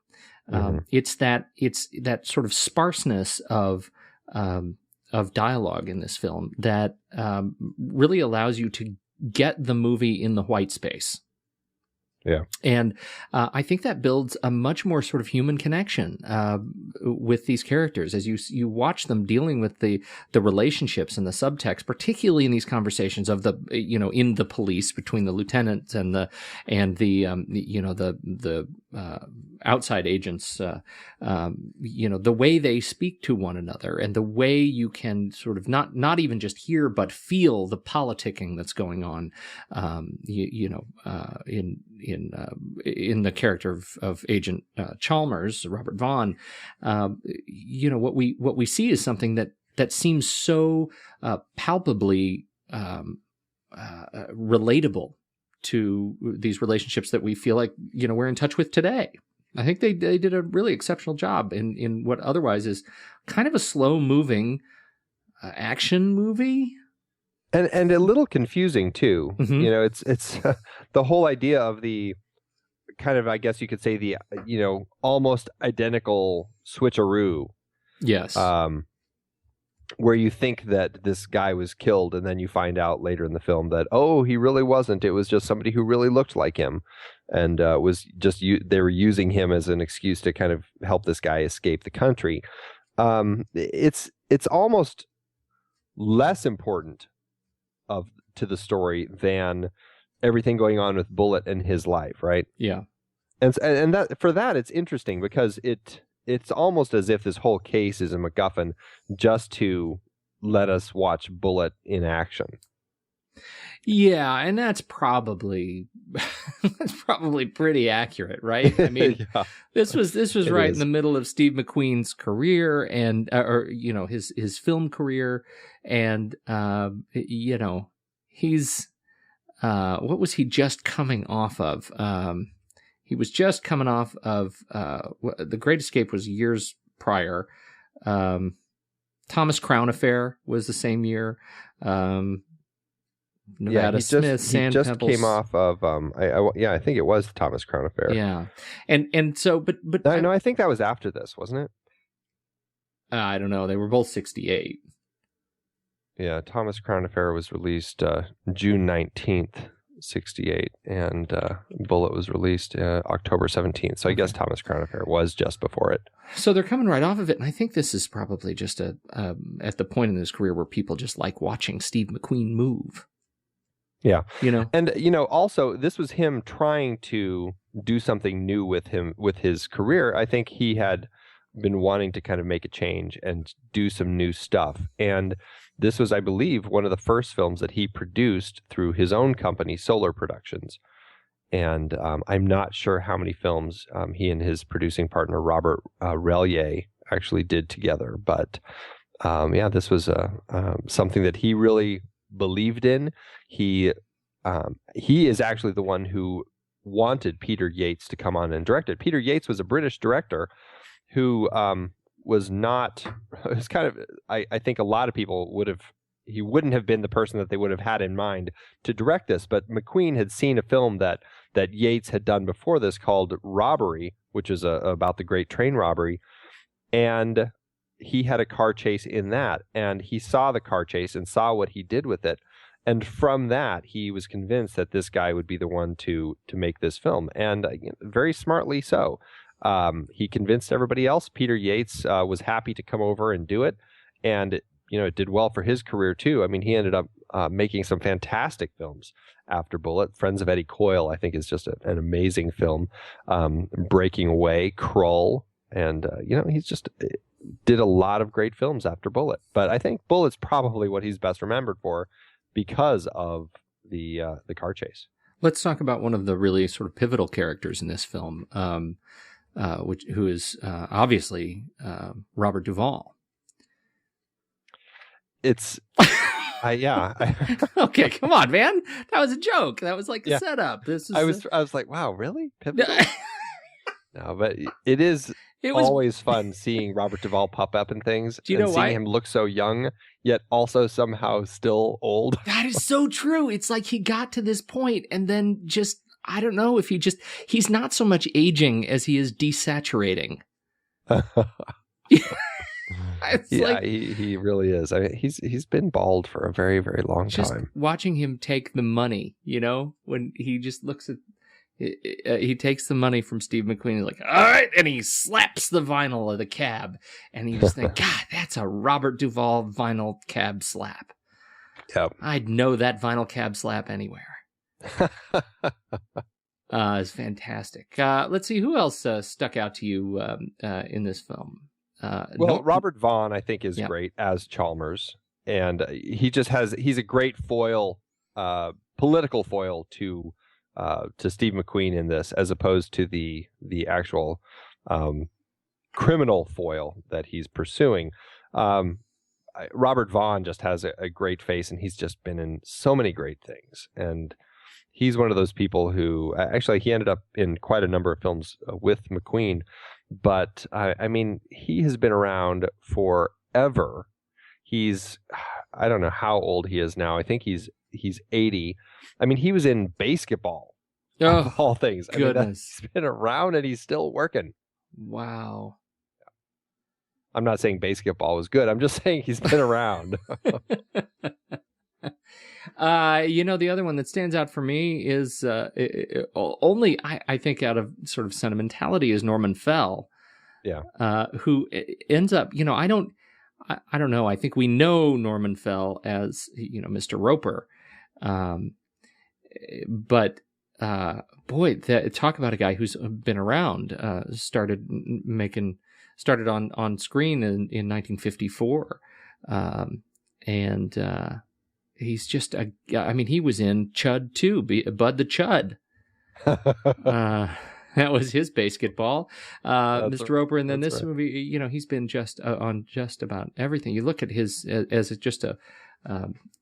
It's that sort of sparseness of dialogue in this film that really allows you to get the movie in the white space. Yeah. And I think that builds a much more sort of human connection with these characters as you watch them dealing with the relationships and the subtext, particularly in these conversations of in the police between the lieutenants and the outside agents, the way they speak to one another, and the way you can sort of not even just hear but feel the politicking that's going on, in the character of Agent Chalmers, Robert Vaughn. What we see is something that seems so palpably relatable to these relationships that we feel like we're in touch with today. I think they did a really exceptional job in what otherwise is kind of a slow-moving action movie. And a little confusing too. Mm-hmm. It's the whole idea of the kind of, I guess you could say, the almost identical switcheroo. Yes. where you think that this guy was killed, and then you find out later in the film that, oh, he really wasn't. It was just somebody who really looked like him, and was just they were using him as an excuse to kind of help this guy escape the country. It's almost less important to the story than everything going on with Bullitt and his life, right? Yeah. And that for that it's interesting because it's almost as if this whole case is a MacGuffin just to let us watch Bullitt in action. Yeah, and that's probably pretty accurate, right? I mean, yeah, this was right is. in the middle of Steve McQueen's career and or his film career, and he's what was he just coming off of? He was just coming off of The Great Escape was years prior. Thomas Crowne Affair was the same year. Nevada Smith, Sand Pebbles. He just Pebbles. came off of I think it was Thomas Crowne Affair. Yeah, and so but no, I think that was after this, wasn't it? I don't know. They were both 68. Yeah, Thomas Crowne Affair was released June 19th, 68, and Bullitt was released October 17th. So I guess Thomas Crowne Affair was just before it. So they're coming right off of it, and I think this is probably just at the point in his career where people just like watching Steve McQueen move. Yeah. And also this was him trying to do something new with his career. I think he had been wanting to kind of make a change and do some new stuff. And this was, I believe, one of the first films that he produced through his own company, Solar Productions. And I'm not sure how many films he and his producing partner, Robert Relier, actually did together. But this was something that he really believed in. He is actually the one who wanted Peter Yates to come on and direct it. Peter Yates was a British director who was not, it was kind of, I think a lot of people he wouldn't have been the person that they would have had in mind to direct this, but McQueen had seen a film that Yates had done before this called Robbery, which is about the Great Train Robbery, and he had a car chase in that, and he saw the car chase and saw what he did with it, and from that he was convinced that this guy would be the one to make this film, and very smartly so. He convinced everybody else. Peter Yates was happy to come over and do it, and it did well for his career too. I mean, he ended up making some fantastic films after Bullitt. Friends of Eddie Coyle, I think, is just an amazing film. Breaking Away, Krull, and he's just did a lot of great films after Bullitt. But I think Bullitt's probably what he's best remembered for because of the car chase. Let's talk about one of the really sort of pivotal characters in this film, who is obviously Robert Duvall. It's, Okay, come on, man. That was a joke. That was like a setup. This is I was like, wow, really? Pivotal? No, but it was always fun seeing Robert Duvall pop up in things. Do you know why? Seeing him look so young, yet also somehow still old. That is so true. It's like he got to this point and then just, I don't know if he's not so much aging as he is desaturating. He really is. I mean, he's been bald for a very, very long time. Watching him take the money, when he just looks at, he takes the money from Steve McQueen. He's like, all right, and he slaps the vinyl of the cab, and you just think, God, that's a Robert Duvall vinyl cab slap. Yep. I'd know that vinyl cab slap anywhere. It's fantastic. Let's see, who else stuck out to you in this film? Robert Vaughn, I think, is great as Chalmers, and he's a great foil, political foil to Steve McQueen in this, as opposed to the actual criminal foil that he's pursuing. Robert Vaughn just has a great face, and he's just been in so many great things, and he's one of those people who actually he ended up in quite a number of films with McQueen. But I mean, he has been around forever. I don't know how old he is now. I think he's 80. I mean, he was in Basketball, of all things. Goodness. He's been around and he's still working. Wow. I'm not saying basketball was good. I'm just saying he's been around. The other one that stands out for me is only, I think, out of sort of sentimentality, is Norman Fell. Yeah. Who ends up, I don't know. I think we know Norman Fell as, Mr. Roper. But boy, talk about a guy who's been around, started on screen in 1954. He's just he was in Chud too, Bud the Chud. That was his basketball, Mr. Roper. And then this movie, he's been just on just about everything. You look at his as just a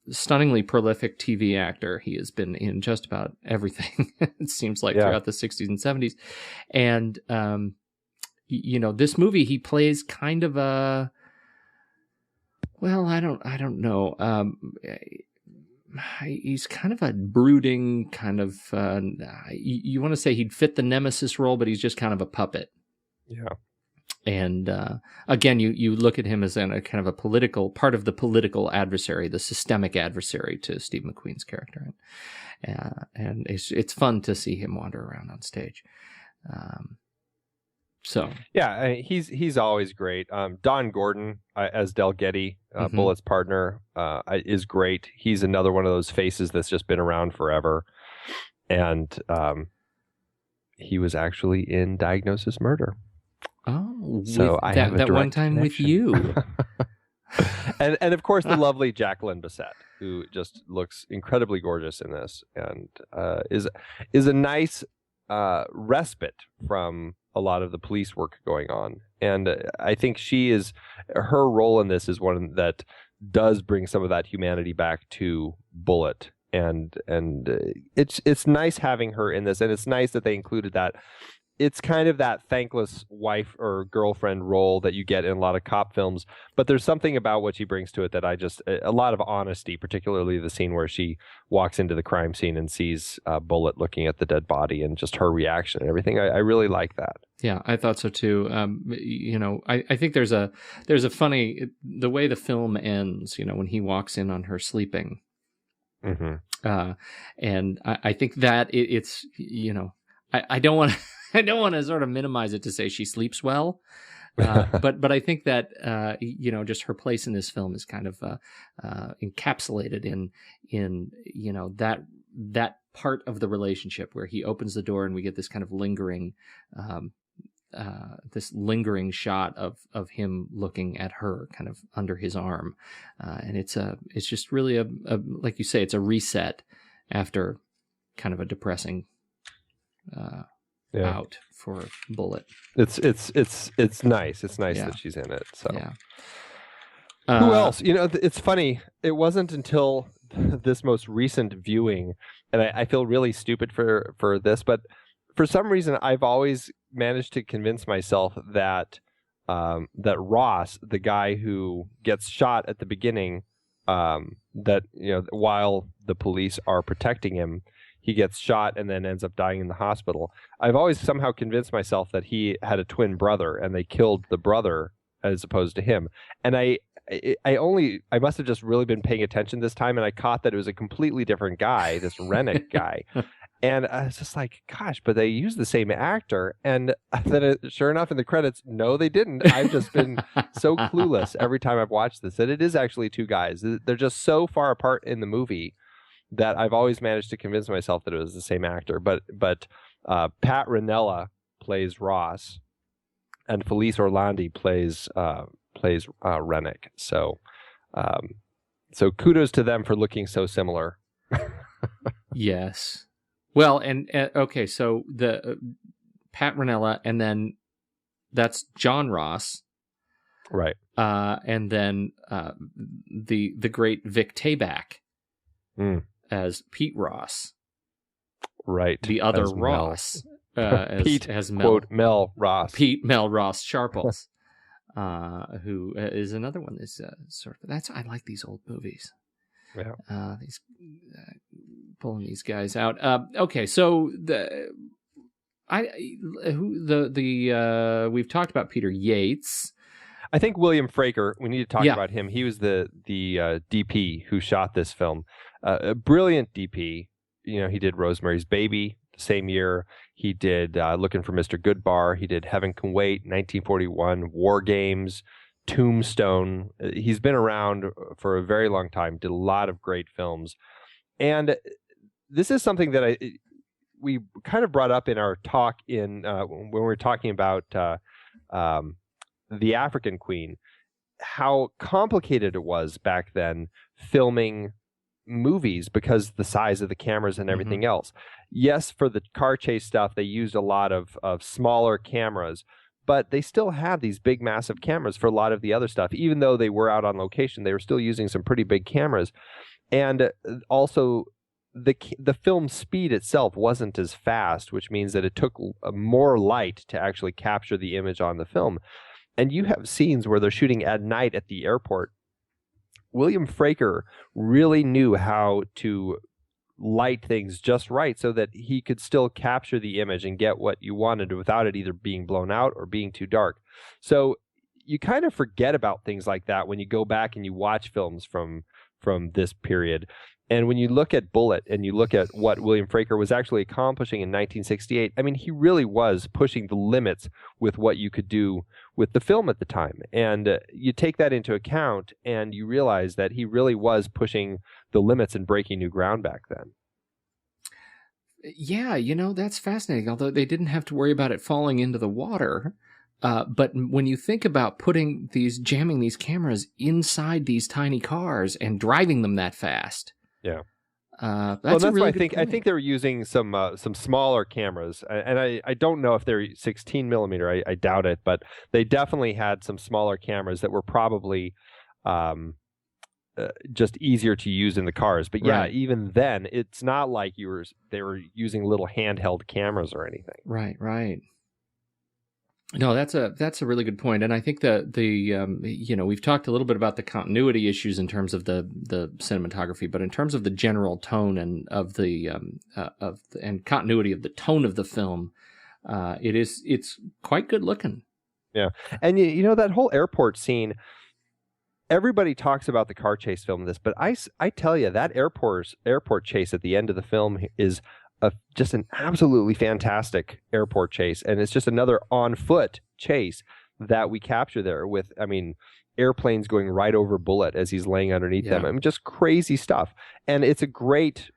stunningly prolific TV actor. He has been in just about everything. It seems like throughout the 60s and 70s. And, this movie, he plays kind of a, well, I don't know. He's kind of a brooding kind of, you want to say he'd fit the nemesis role, but he's just kind of a puppet. Yeah. And again, you look at him as a kind of a part of the political adversary, the systemic adversary to Steve McQueen's character. And it's fun to see him wander around on stage. He's always great. Don Gordon as Del Getty, Bullitt's partner, is great. He's another one of those faces that's just been around forever. And he was actually in Diagnosis Murder. Oh, so I have that one time connection with you. and of course the lovely Jacqueline Bisset, who just looks incredibly gorgeous in this, and is a nice respite from a lot of the police work going on. And I think her role in this is one that does bring some of that humanity back to Bullitt. And it's nice having her in this, and it's nice that they included that. It's kind of that thankless wife or girlfriend role that you get in a lot of cop films, but there's something about what she brings to it that a lot of honesty, particularly the scene where she walks into the crime scene and sees Bullitt looking at the dead body, and just her reaction and everything. I really like that. Yeah, I thought so too. I think there's a funny, the way the film ends, when he walks in on her sleeping. Mm-hmm. And I think that it's, I don't want to, I don't want to sort of minimize it to say she sleeps well, but I think that just her place in this film is kind of encapsulated in that part of the relationship where he opens the door and we get this kind of lingering shot of him looking at her kind of under his arm, and it's just really a like you say, it's a reset after kind of a depressing out for Bullitt. It's nice. It's nice that she's in it. So who else? It's funny. It wasn't until this most recent viewing, and I feel really stupid for this, but for some reason I've always managed to convince myself that Ross, the guy who gets shot at the beginning, that while the police are protecting him, he gets shot and then ends up dying in the hospital. I've always somehow convinced myself that he had a twin brother and they killed the brother as opposed to him. And I must have just really been paying attention this time, and I caught that it was a completely different guy, this Rennick guy. And I was just like, gosh, but they used the same actor. And then sure enough, in the credits, no, they didn't. I've just been so clueless every time I've watched this that it is actually two guys. They're just so far apart in the movie that I've always managed to convince myself that it was the same actor. But Pat Ranella plays Ross, and Felice Orlandi plays Rennick. So kudos to them for looking so similar. Yes. Well, and okay, so the Pat Ranella, and then that's John Ross, right? And then the great Vic Tayback as Pete Ross, right? The other as Ross, Pete as Mel, quote Mel Ross, Pete Mel Ross Sharples, who is another one. Is sort of I like these old movies. Yeah. These pulling these guys out. Okay, so we've talked about Peter Yates. I think William Fraker, we need to talk Yeah. about him. He was the DP who shot this film. A brilliant DP. You know, he did Rosemary's Baby the same year. He did Looking for Mr. Goodbar. He did Heaven Can Wait, 1941, War Games, Tombstone. He's been around for a very long time, did a lot of great films. And this is something that we kind of brought up in our talk when we were talking about The African Queen, how complicated it was back then filming movies because the size of the cameras and everything else. Yes, for the car chase stuff, they used a lot of smaller cameras, but they still had these big, massive cameras for a lot of the other stuff. Even though they were out on location, they were still using some pretty big cameras. And also, the film speed itself wasn't as fast, which means that it took more light to actually capture the image on the film. And you have scenes where they're shooting at night at the airport. William Fraker really knew how to light things just right so that he could still capture the image and get what you wanted without it either being blown out or being too dark. So you kind of forget about things like that when you go back and you watch films from this period. And when you look at Bullitt and you look at what William Fraker was actually accomplishing in 1968, I mean, he really was pushing the limits with what you could do with the film at the time. And you take that into account and you realize that he really was pushing the limits and breaking new ground back then. Yeah, that's fascinating. Although they didn't have to worry about it falling into the water. But when you think about jamming these cameras inside these tiny cars and driving them that fast. Yeah. That's why point. I think they were using some smaller cameras, and I don't know if they're 16 millimeter. I doubt it, but they definitely had some smaller cameras that were probably just easier to use in the cars. But yeah, even then, it's not like they were using little handheld cameras or anything. Right. No, that's a really good point, and I think we've talked a little bit about the continuity issues in terms of the cinematography, but in terms of the general tone and of the continuity of the tone of the film, it's quite good looking. Yeah, and that whole airport scene. Everybody talks about the car chase film in this, but I tell you that airport chase at the end of the film is just an absolutely fantastic airport chase, and it's just another on-foot chase that we capture there with, airplanes going right over Bullitt as he's laying underneath them. Just crazy stuff, and it's a great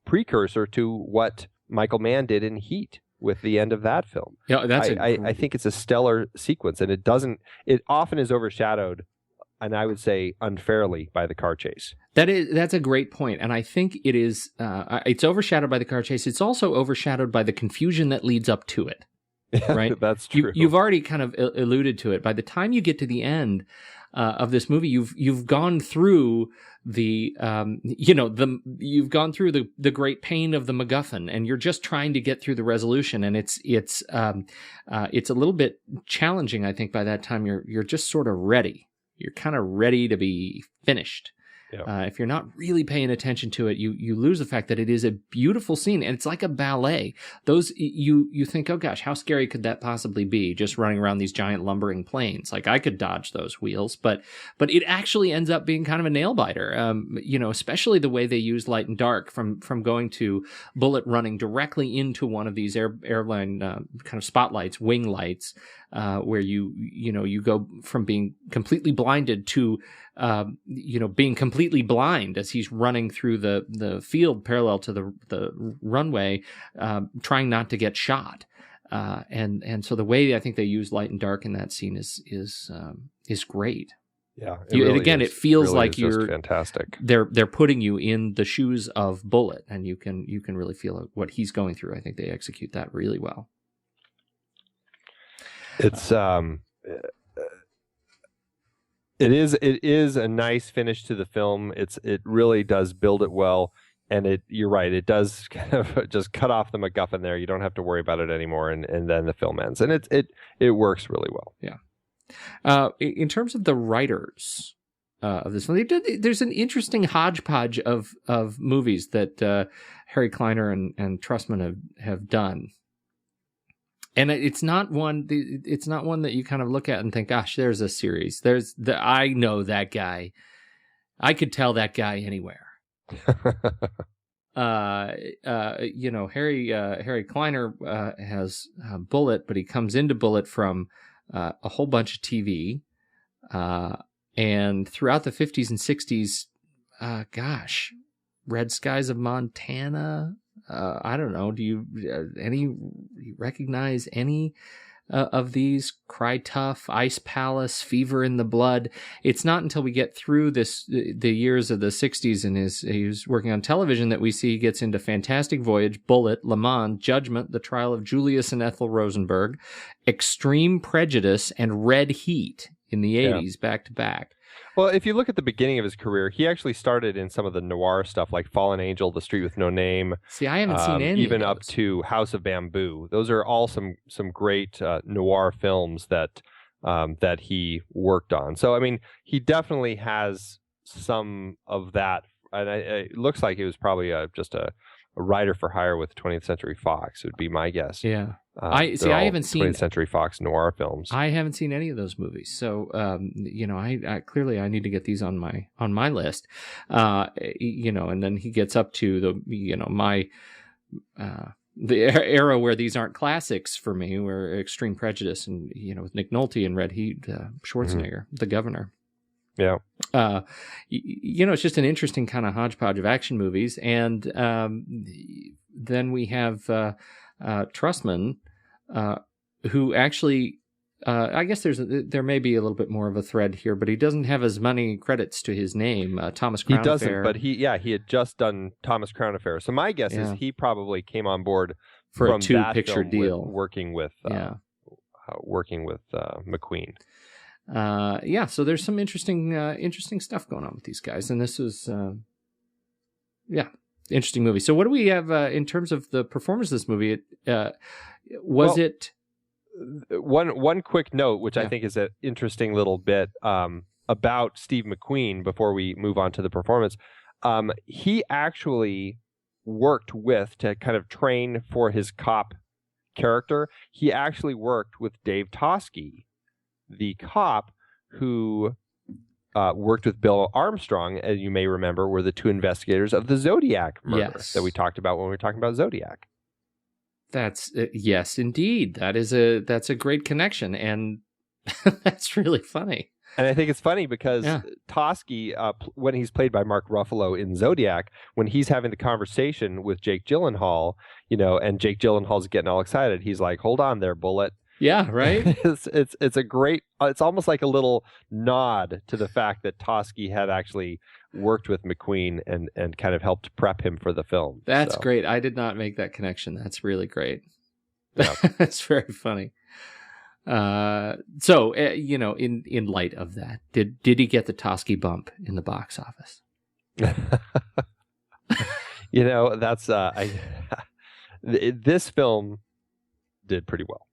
precursor to what Michael Mann did in Heat with the end of that film. Yeah, I think it's a stellar sequence, and it often is overshadowed, and I would say unfairly, by the car chase. That's a great point, and I think it is. It's overshadowed by the car chase. It's also overshadowed by the confusion that leads up to it. Right? That's true. You've already kind of alluded to it. By the time you get to the end of this movie, you've gone through the great pain of the MacGuffin, and you're just trying to get through the resolution, and it's a little bit challenging. I think by that time you're just sort of ready. You're kind of ready to be finished. Yeah. If you're not really paying attention to it, you lose the fact that it is a beautiful scene, and it's like a ballet. Those you think, oh gosh, how scary could that possibly be? Just running around these giant lumbering planes. Like I could dodge those wheels, but it actually ends up being kind of a nail biter. Especially the way they use light and dark from going to Bullitt running directly into one of these airline kind of spotlights, wing lights, where you go from being completely blinded to being completely blind as he's running through the field parallel to the runway, trying not to get shot. And so the way I think they use light and dark in that scene is great. Yeah. It feels really like you're fantastic. They're putting you in the shoes of Bullitt, and you can really feel what he's going through. I think they execute that really well. It's it is a nice finish to the film. It really does build it well, and you're right, it does kind of just cut off the MacGuffin there. You don't have to worry about it anymore, and then the film ends, and it works really well. Yeah. In terms of the writers of this film, there's an interesting hodgepodge of movies that Harry Kleiner and Trussman have done. And it's not one. It's not one that you kind of look at and think, "Gosh, there's a series. I know that guy. I could tell that guy anywhere." Harry Kleiner has Bullitt, but he comes into Bullitt from a whole bunch of TV, and throughout the 50s and 60s, Red Skies of Montana. I don't know. Do you recognize any of these? Cry Tough, Ice Palace, Fever in the Blood. It's not until we get through the years of the 60s and he was working on television that we see he gets into Fantastic Voyage, Bullitt, Le Mans, Judgment, The Trial of Julius and Ethel Rosenberg, Extreme Prejudice, and Red Heat in the 80s, back to back. Well, if you look at the beginning of his career, he actually started in some of the noir stuff like Fallen Angel, The Street with No Name. See, I haven't seen any even of up to House of Bamboo. Those are all some great noir films that he worked on. So, I mean, he definitely has some of that. And it looks like he was probably just a writer for hire with 20th Century Fox, would be my guess. Yeah. I haven't seen 20th Century Fox noir films. I haven't seen any of those movies, so I clearly I need to get these on my list. And then he gets up to the era where these aren't classics for me, where Extreme Prejudice and with Nick Nolte and Red Heat, Schwarzenegger, the governor. Yeah. It's just an interesting kind of hodgepodge of action movies, and then we have Trussman, who actually, I guess there may be a little bit more of a thread here, but he doesn't have as many credits to his name. Thomas Crowne Affair. He doesn't, but he had just done Thomas Crowne Affair. So my guess is he probably came on board for from a 2-picture deal, working with McQueen. So there's some interesting stuff going on with these guys, and this was interesting movie. So what do we have in terms of the performance of this movie? One quick note, which I think is an interesting little bit about Steve McQueen before we move on to the performance. He actually worked to kind of train for his cop character. He actually worked with Dave Toschi, the cop who worked with Bill Armstrong, as you may remember, were the two investigators of the Zodiac murder that we talked about when we were talking about Zodiac. That's yes, indeed. That's a great connection, and that's really funny. And I think it's funny because Toschi, when he's played by Mark Ruffalo in Zodiac, when he's having the conversation with Jake Gyllenhaal, and Jake Gyllenhaal's getting all excited, he's like, "Hold on there, Bullet." Yeah, right. It's a great. It's almost like a little nod to the fact that Toschi had actually worked with McQueen and kind of helped prep him for the film. That's great. I did not make that connection. That's really great. Yeah. That's very funny. In light of that, did he get the Toschi bump in the box office? That's this film did pretty well.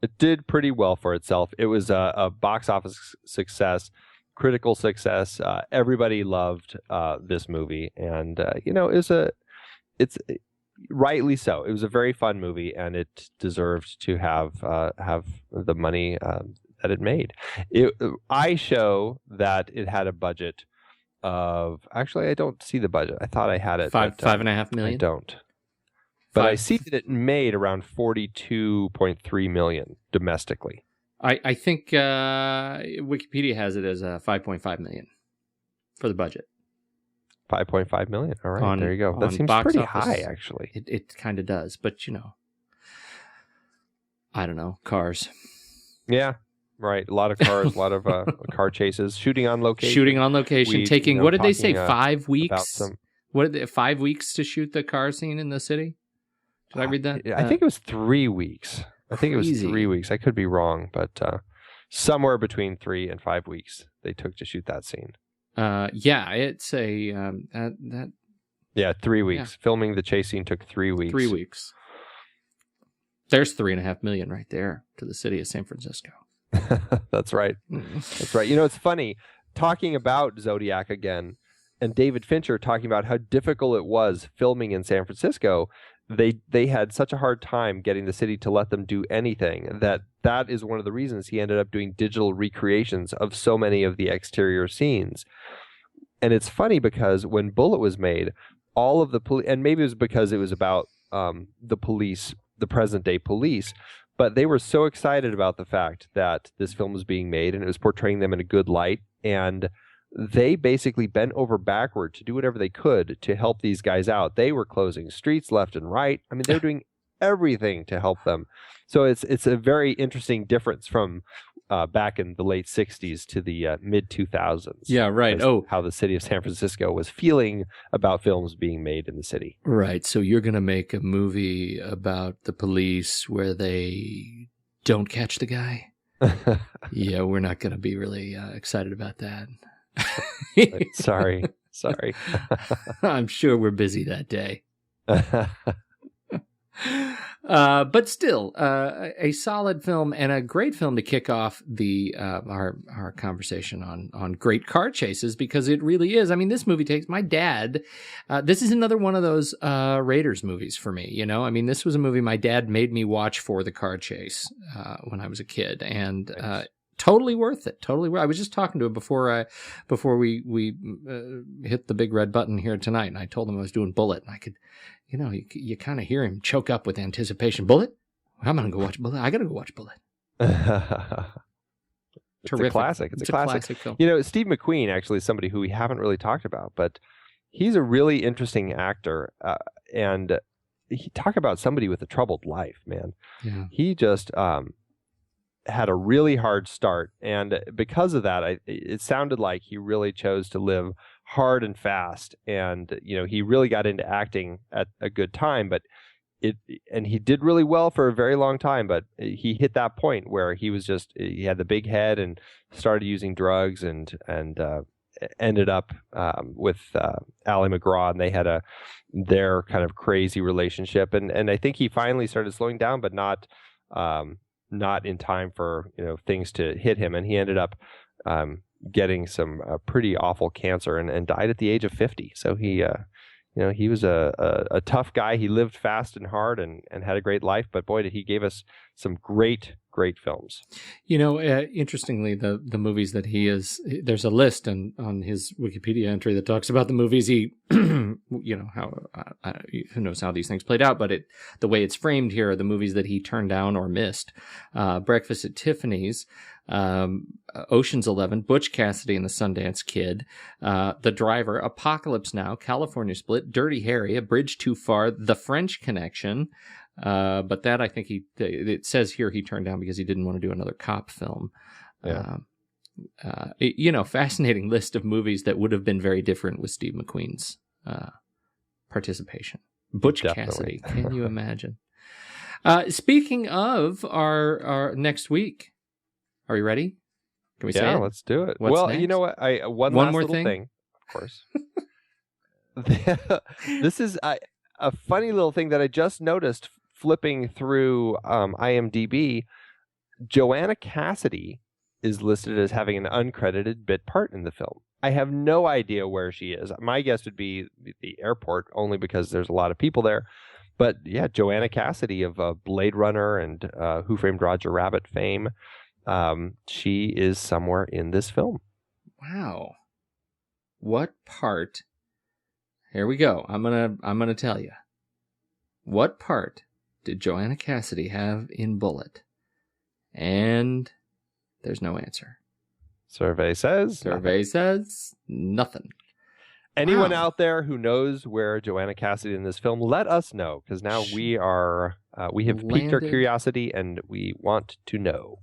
It did pretty well for itself. It was a box office success, critical success. Everybody loved this movie, and it's rightly so. It was a very fun movie, and it deserved to have the money that it made. I show that it had a budget of. Actually, I don't see the budget. I thought I had it. $5.5 million. I don't. But I see that it made around $42.3 million domestically. I think Wikipedia has it as $5.5 million for the budget. 5.5 million. All right, there you go. That seems pretty high, actually. It kind of does, but I don't know, cars. Yeah, right. A lot of cars, a lot of car chases, shooting on location. Taking what did they say? 5 weeks. What did 5 weeks to shoot the car scene in the city? Did I read that? I think it was 3 weeks. I think it was 3 weeks. I could be wrong, but somewhere between 3 and 5 weeks they took to shoot that scene. It's a that. Yeah, 3 weeks. Yeah. Filming the chase scene took 3 weeks. 3 weeks. There's $3.5 million right there to the city of San Francisco. That's right. That's right. It's funny talking about Zodiac again, and David Fincher talking about how difficult it was filming in San Francisco. they had such a hard time getting the city to let them do anything that is one of the reasons he ended up doing digital recreations of so many of the exterior scenes. And it's funny because when Bullitt was made, all of the police, and maybe it was because it was about the police, the present day police, but they were so excited about the fact that this film was being made and it was portraying them in a good light, and they basically bent over backward to do whatever they could to help these guys out. They were closing streets left and right. I mean, they were doing everything to help them. So it's a very interesting difference from back in the late 60s to the mid 2000s. Yeah, right. How the city of San Francisco was feeling about films being made in the city. Right. So you're going to make a movie about the police where they don't catch the guy? Yeah, we're not going to be really excited about that. Sorry. I'm sure we're busy that day. But still, a solid film and a great film to kick off the our conversation on great car chases, because it really is. I mean, this movie takes my dad. This is another one of those Raiders movies for me. You know, I mean, this was a movie my dad made me watch for the car chase when I was a kid, and totally worth it. Totally worth it. I was just talking to him before we hit the big red button here tonight, and I told him I was doing Bullitt, and I could. You know, you kind of hear him choke up with anticipation. Bullitt? I'm going to go watch Bullitt. I got to go watch Bullitt. It's a classic. It's a classic film. You know, Steve McQueen actually is somebody who we haven't really talked about, but he's a really interesting actor. And he talk about somebody with a troubled life, man. Yeah. He just had a really hard start. And because of that, it sounded like he really chose to live hard and fast, and you know, he really got into acting at a good time, but he did really well for a very long time, but he hit that point where he had the big head and started using drugs and ended up with Ally McGraw, and they had their kind of crazy relationship, and I think he finally started slowing down, but not in time for, you know, things to hit him, and he ended up getting some pretty awful cancer and died at the age of 50. So he was a tough guy. He lived fast and hard and had a great life, but boy, did he give us some great films. You know, interestingly, the movies that there's a list on his Wikipedia entry that talks about the movies he, you know, how, who knows how these things played out, but the way it's framed here are the movies that he turned down or missed. Breakfast at Tiffany's, Ocean's 11, Butch Cassidy and the Sundance Kid, The Driver, Apocalypse Now, California Split, Dirty Harry, A Bridge Too Far, The French Connection. But that, I think it says here he turned down because he didn't want to do another cop film. Yeah. You know, fascinating list of movies that would have been very different with Steve McQueen's participation. Butch Cassidy, can you imagine? Speaking of our next week, are we ready? Can we say it? Yeah, let's do it. What's well, next? You know what? One more thing, of course. This is a funny little thing that I just noticed flipping through IMDb. Joanna Cassidy is listed as having an uncredited bit part in the film. I have no idea where she is. My guess would be the airport, only because there's a lot of people there. But yeah, Joanna Cassidy of Blade Runner and Who Framed Roger Rabbit fame. She is somewhere in this film. Wow. What part? Here we go. I'm gonna tell you. What part did Joanna Cassidy have in Bullitt? And there's no answer. Survey says nothing. Anyone out there who knows where Joanna Cassidy in this film, let us know, because now we have piqued our curiosity and we want to know.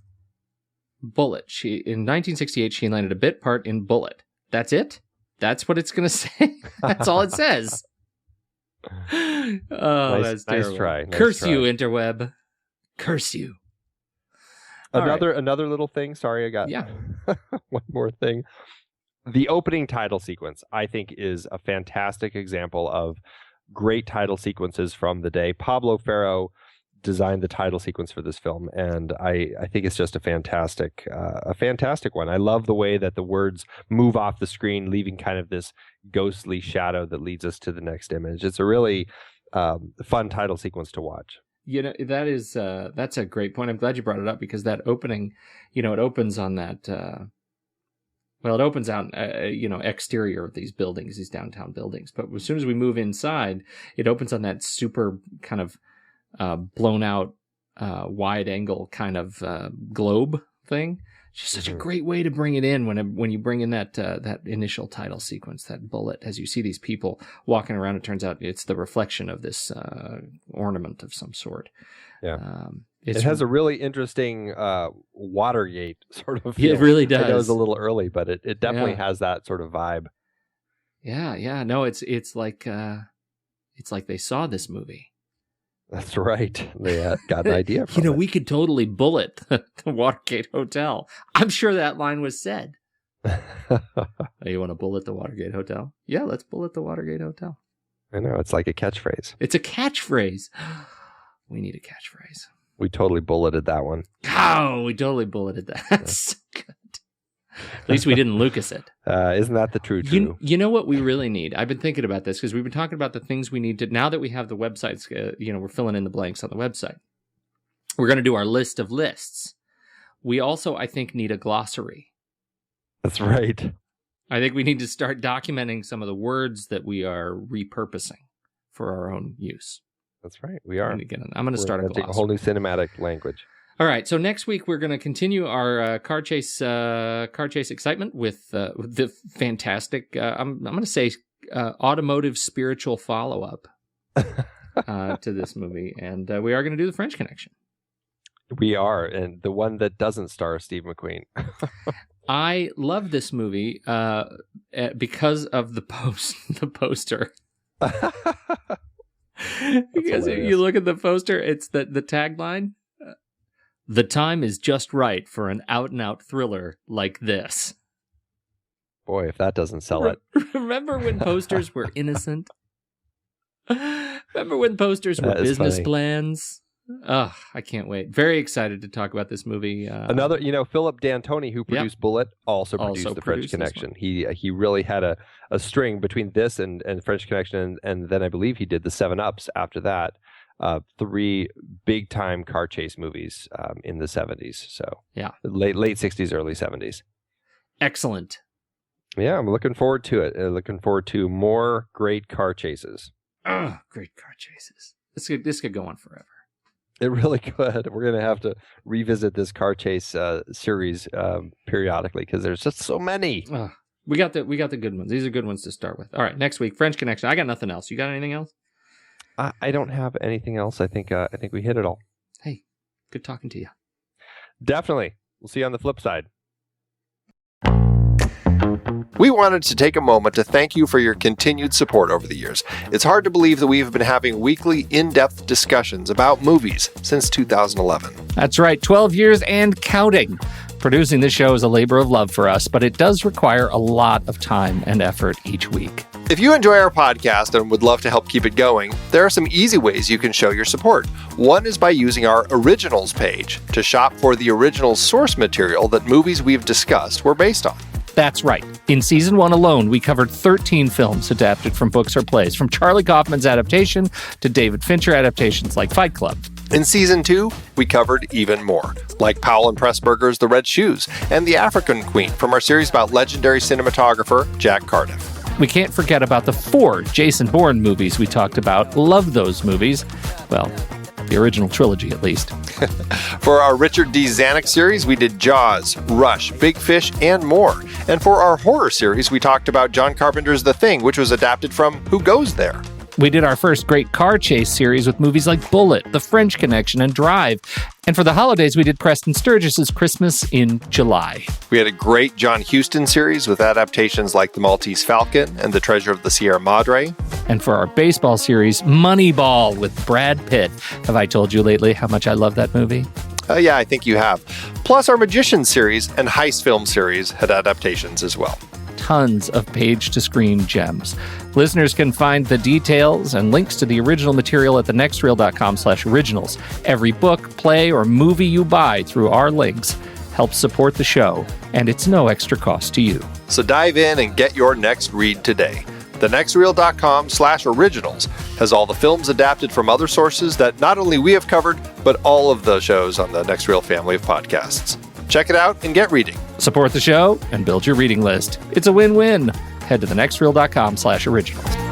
Bullitt. In 1968, she landed a bit part in Bullitt. That's it? That's what it's going to say? That's all it says. Oh, that's terrible. Nice try. Curse you, interweb. Curse you. Another little thing. Sorry, I got one more thing. The opening title sequence, I think, is a fantastic example of great title sequences from the day. Pablo Ferro designed the title sequence for this film, and I think it's just a fantastic one. I love the way that the words move off the screen, leaving kind of this ghostly shadow that leads us to the next image. It's a really fun title sequence to watch. That's a great point. I'm glad you brought it up, because that opening, it opens on that. It opens out, exterior of these buildings, these downtown buildings. But as soon as we move inside, it opens on that super kind of blown out, wide angle kind of globe thing. It's just such a great way to bring it in when you bring in that initial title sequence, that bullet. As you see these people walking around, it turns out it's the reflection of this ornament of some sort. Yeah. It has a really interesting Watergate sort of feel. It really does. I know it's a little early, but it definitely has that sort of vibe. Yeah. No, it's like they saw this movie. That's right. They got an idea from it. We could totally bullet the Watergate Hotel. I'm sure that line was said. You want to bullet the Watergate Hotel? Yeah, let's bullet the Watergate Hotel. I know. It's like a catchphrase. It's a catchphrase. We need a catchphrase. We totally bulleted that one. Oh, we totally bulleted that. That's so good. At least we didn't Lucas it. Isn't that the true? You know what we really need? I've been thinking about this because we've been talking about the things we need to, now that we have the websites, we're filling in the blanks on the website. We're going to do our list of lists. We also, I think, need a glossary. That's right. I think we need to start documenting some of the words that we are repurposing for our own use. That's right. We are. I'm going to start a glossary. A whole new cinematic language. All right, so next week we're going to continue our car chase excitement with the fantastic, I'm going to say, automotive spiritual follow-up to this movie, and we are going to do the French Connection. We are, and the one that doesn't star Steve McQueen. I love this movie because of the poster. Because if you look at the poster, it's the tagline. The time is just right for an out-and-out thriller like this. Boy, if that doesn't sell it. Remember when posters were innocent? Remember when posters were business plans? Oh, I can't wait. Very excited to talk about this movie. Another, Philip D'Antoni, who produced Bullitt, also produced The French Connection. He really had a string between this and French Connection, and then I believe he did the 7-Ups after that. 3 big-time car chase movies in the 70s. So late 60s, early 70s. Excellent. Yeah, I'm looking forward to it. Looking forward to more great car chases. Oh, great car chases. This could go on forever. It really could. We're going to have to revisit this car chase series periodically because there's just so many. We got the good ones. These are good ones to start with. All right, next week, French Connection. I got nothing else. You got anything else? I don't have anything else. I think we hit it all. Hey, good talking to you. Definitely. We'll see you on the flip side. We wanted to take a moment to thank you for your continued support over the years. It's hard to believe that we've been having weekly, in-depth discussions about movies since 2011. That's right, 12 years and counting. Producing this show is a labor of love for us, but it does require a lot of time and effort each week. If you enjoy our podcast and would love to help keep it going, there are some easy ways you can show your support. One is by using our Originals page to shop for the original source material that movies we've discussed were based on. That's right. In Season 1 alone, we covered 13 films adapted from books or plays, from Charlie Kaufman's adaptation to David Fincher adaptations like Fight Club. In Season 2, we covered even more, like Powell and Pressburger's The Red Shoes and The African Queen from our series about legendary cinematographer Jack Cardiff. We can't forget about the 4 Jason Bourne movies we talked about. Love those movies. Well, the original trilogy, at least. For our Richard D. Zanuck series, we did Jaws, Rush, Big Fish, and more. And for our horror series, we talked about John Carpenter's The Thing, which was adapted from Who Goes There? We did our first great car chase series with movies like Bullitt, The French Connection, and Drive. And for the holidays, we did Preston Sturgis's Christmas in July. We had a great John Huston series with adaptations like The Maltese Falcon and The Treasure of the Sierra Madre. And for our baseball series, Moneyball with Brad Pitt. Have I told you lately how much I love that movie? Yeah, I think you have. Plus, our Magician series and Heist film series had adaptations as well. Tons of page-to-screen gems. Listeners can find the details and links to the original material at thenextreel.com/originals. Every book, play, or movie you buy through our links helps support the show, and it's no extra cost to you. So dive in and get your next read today. thenextreel.com/originals. has all the films adapted from other sources that not only we have covered, but all of the shows on the Next Reel family of podcasts. Check it out and get reading. Support the show and build your reading list. It's a win-win. Head to thenextreel.com/originals.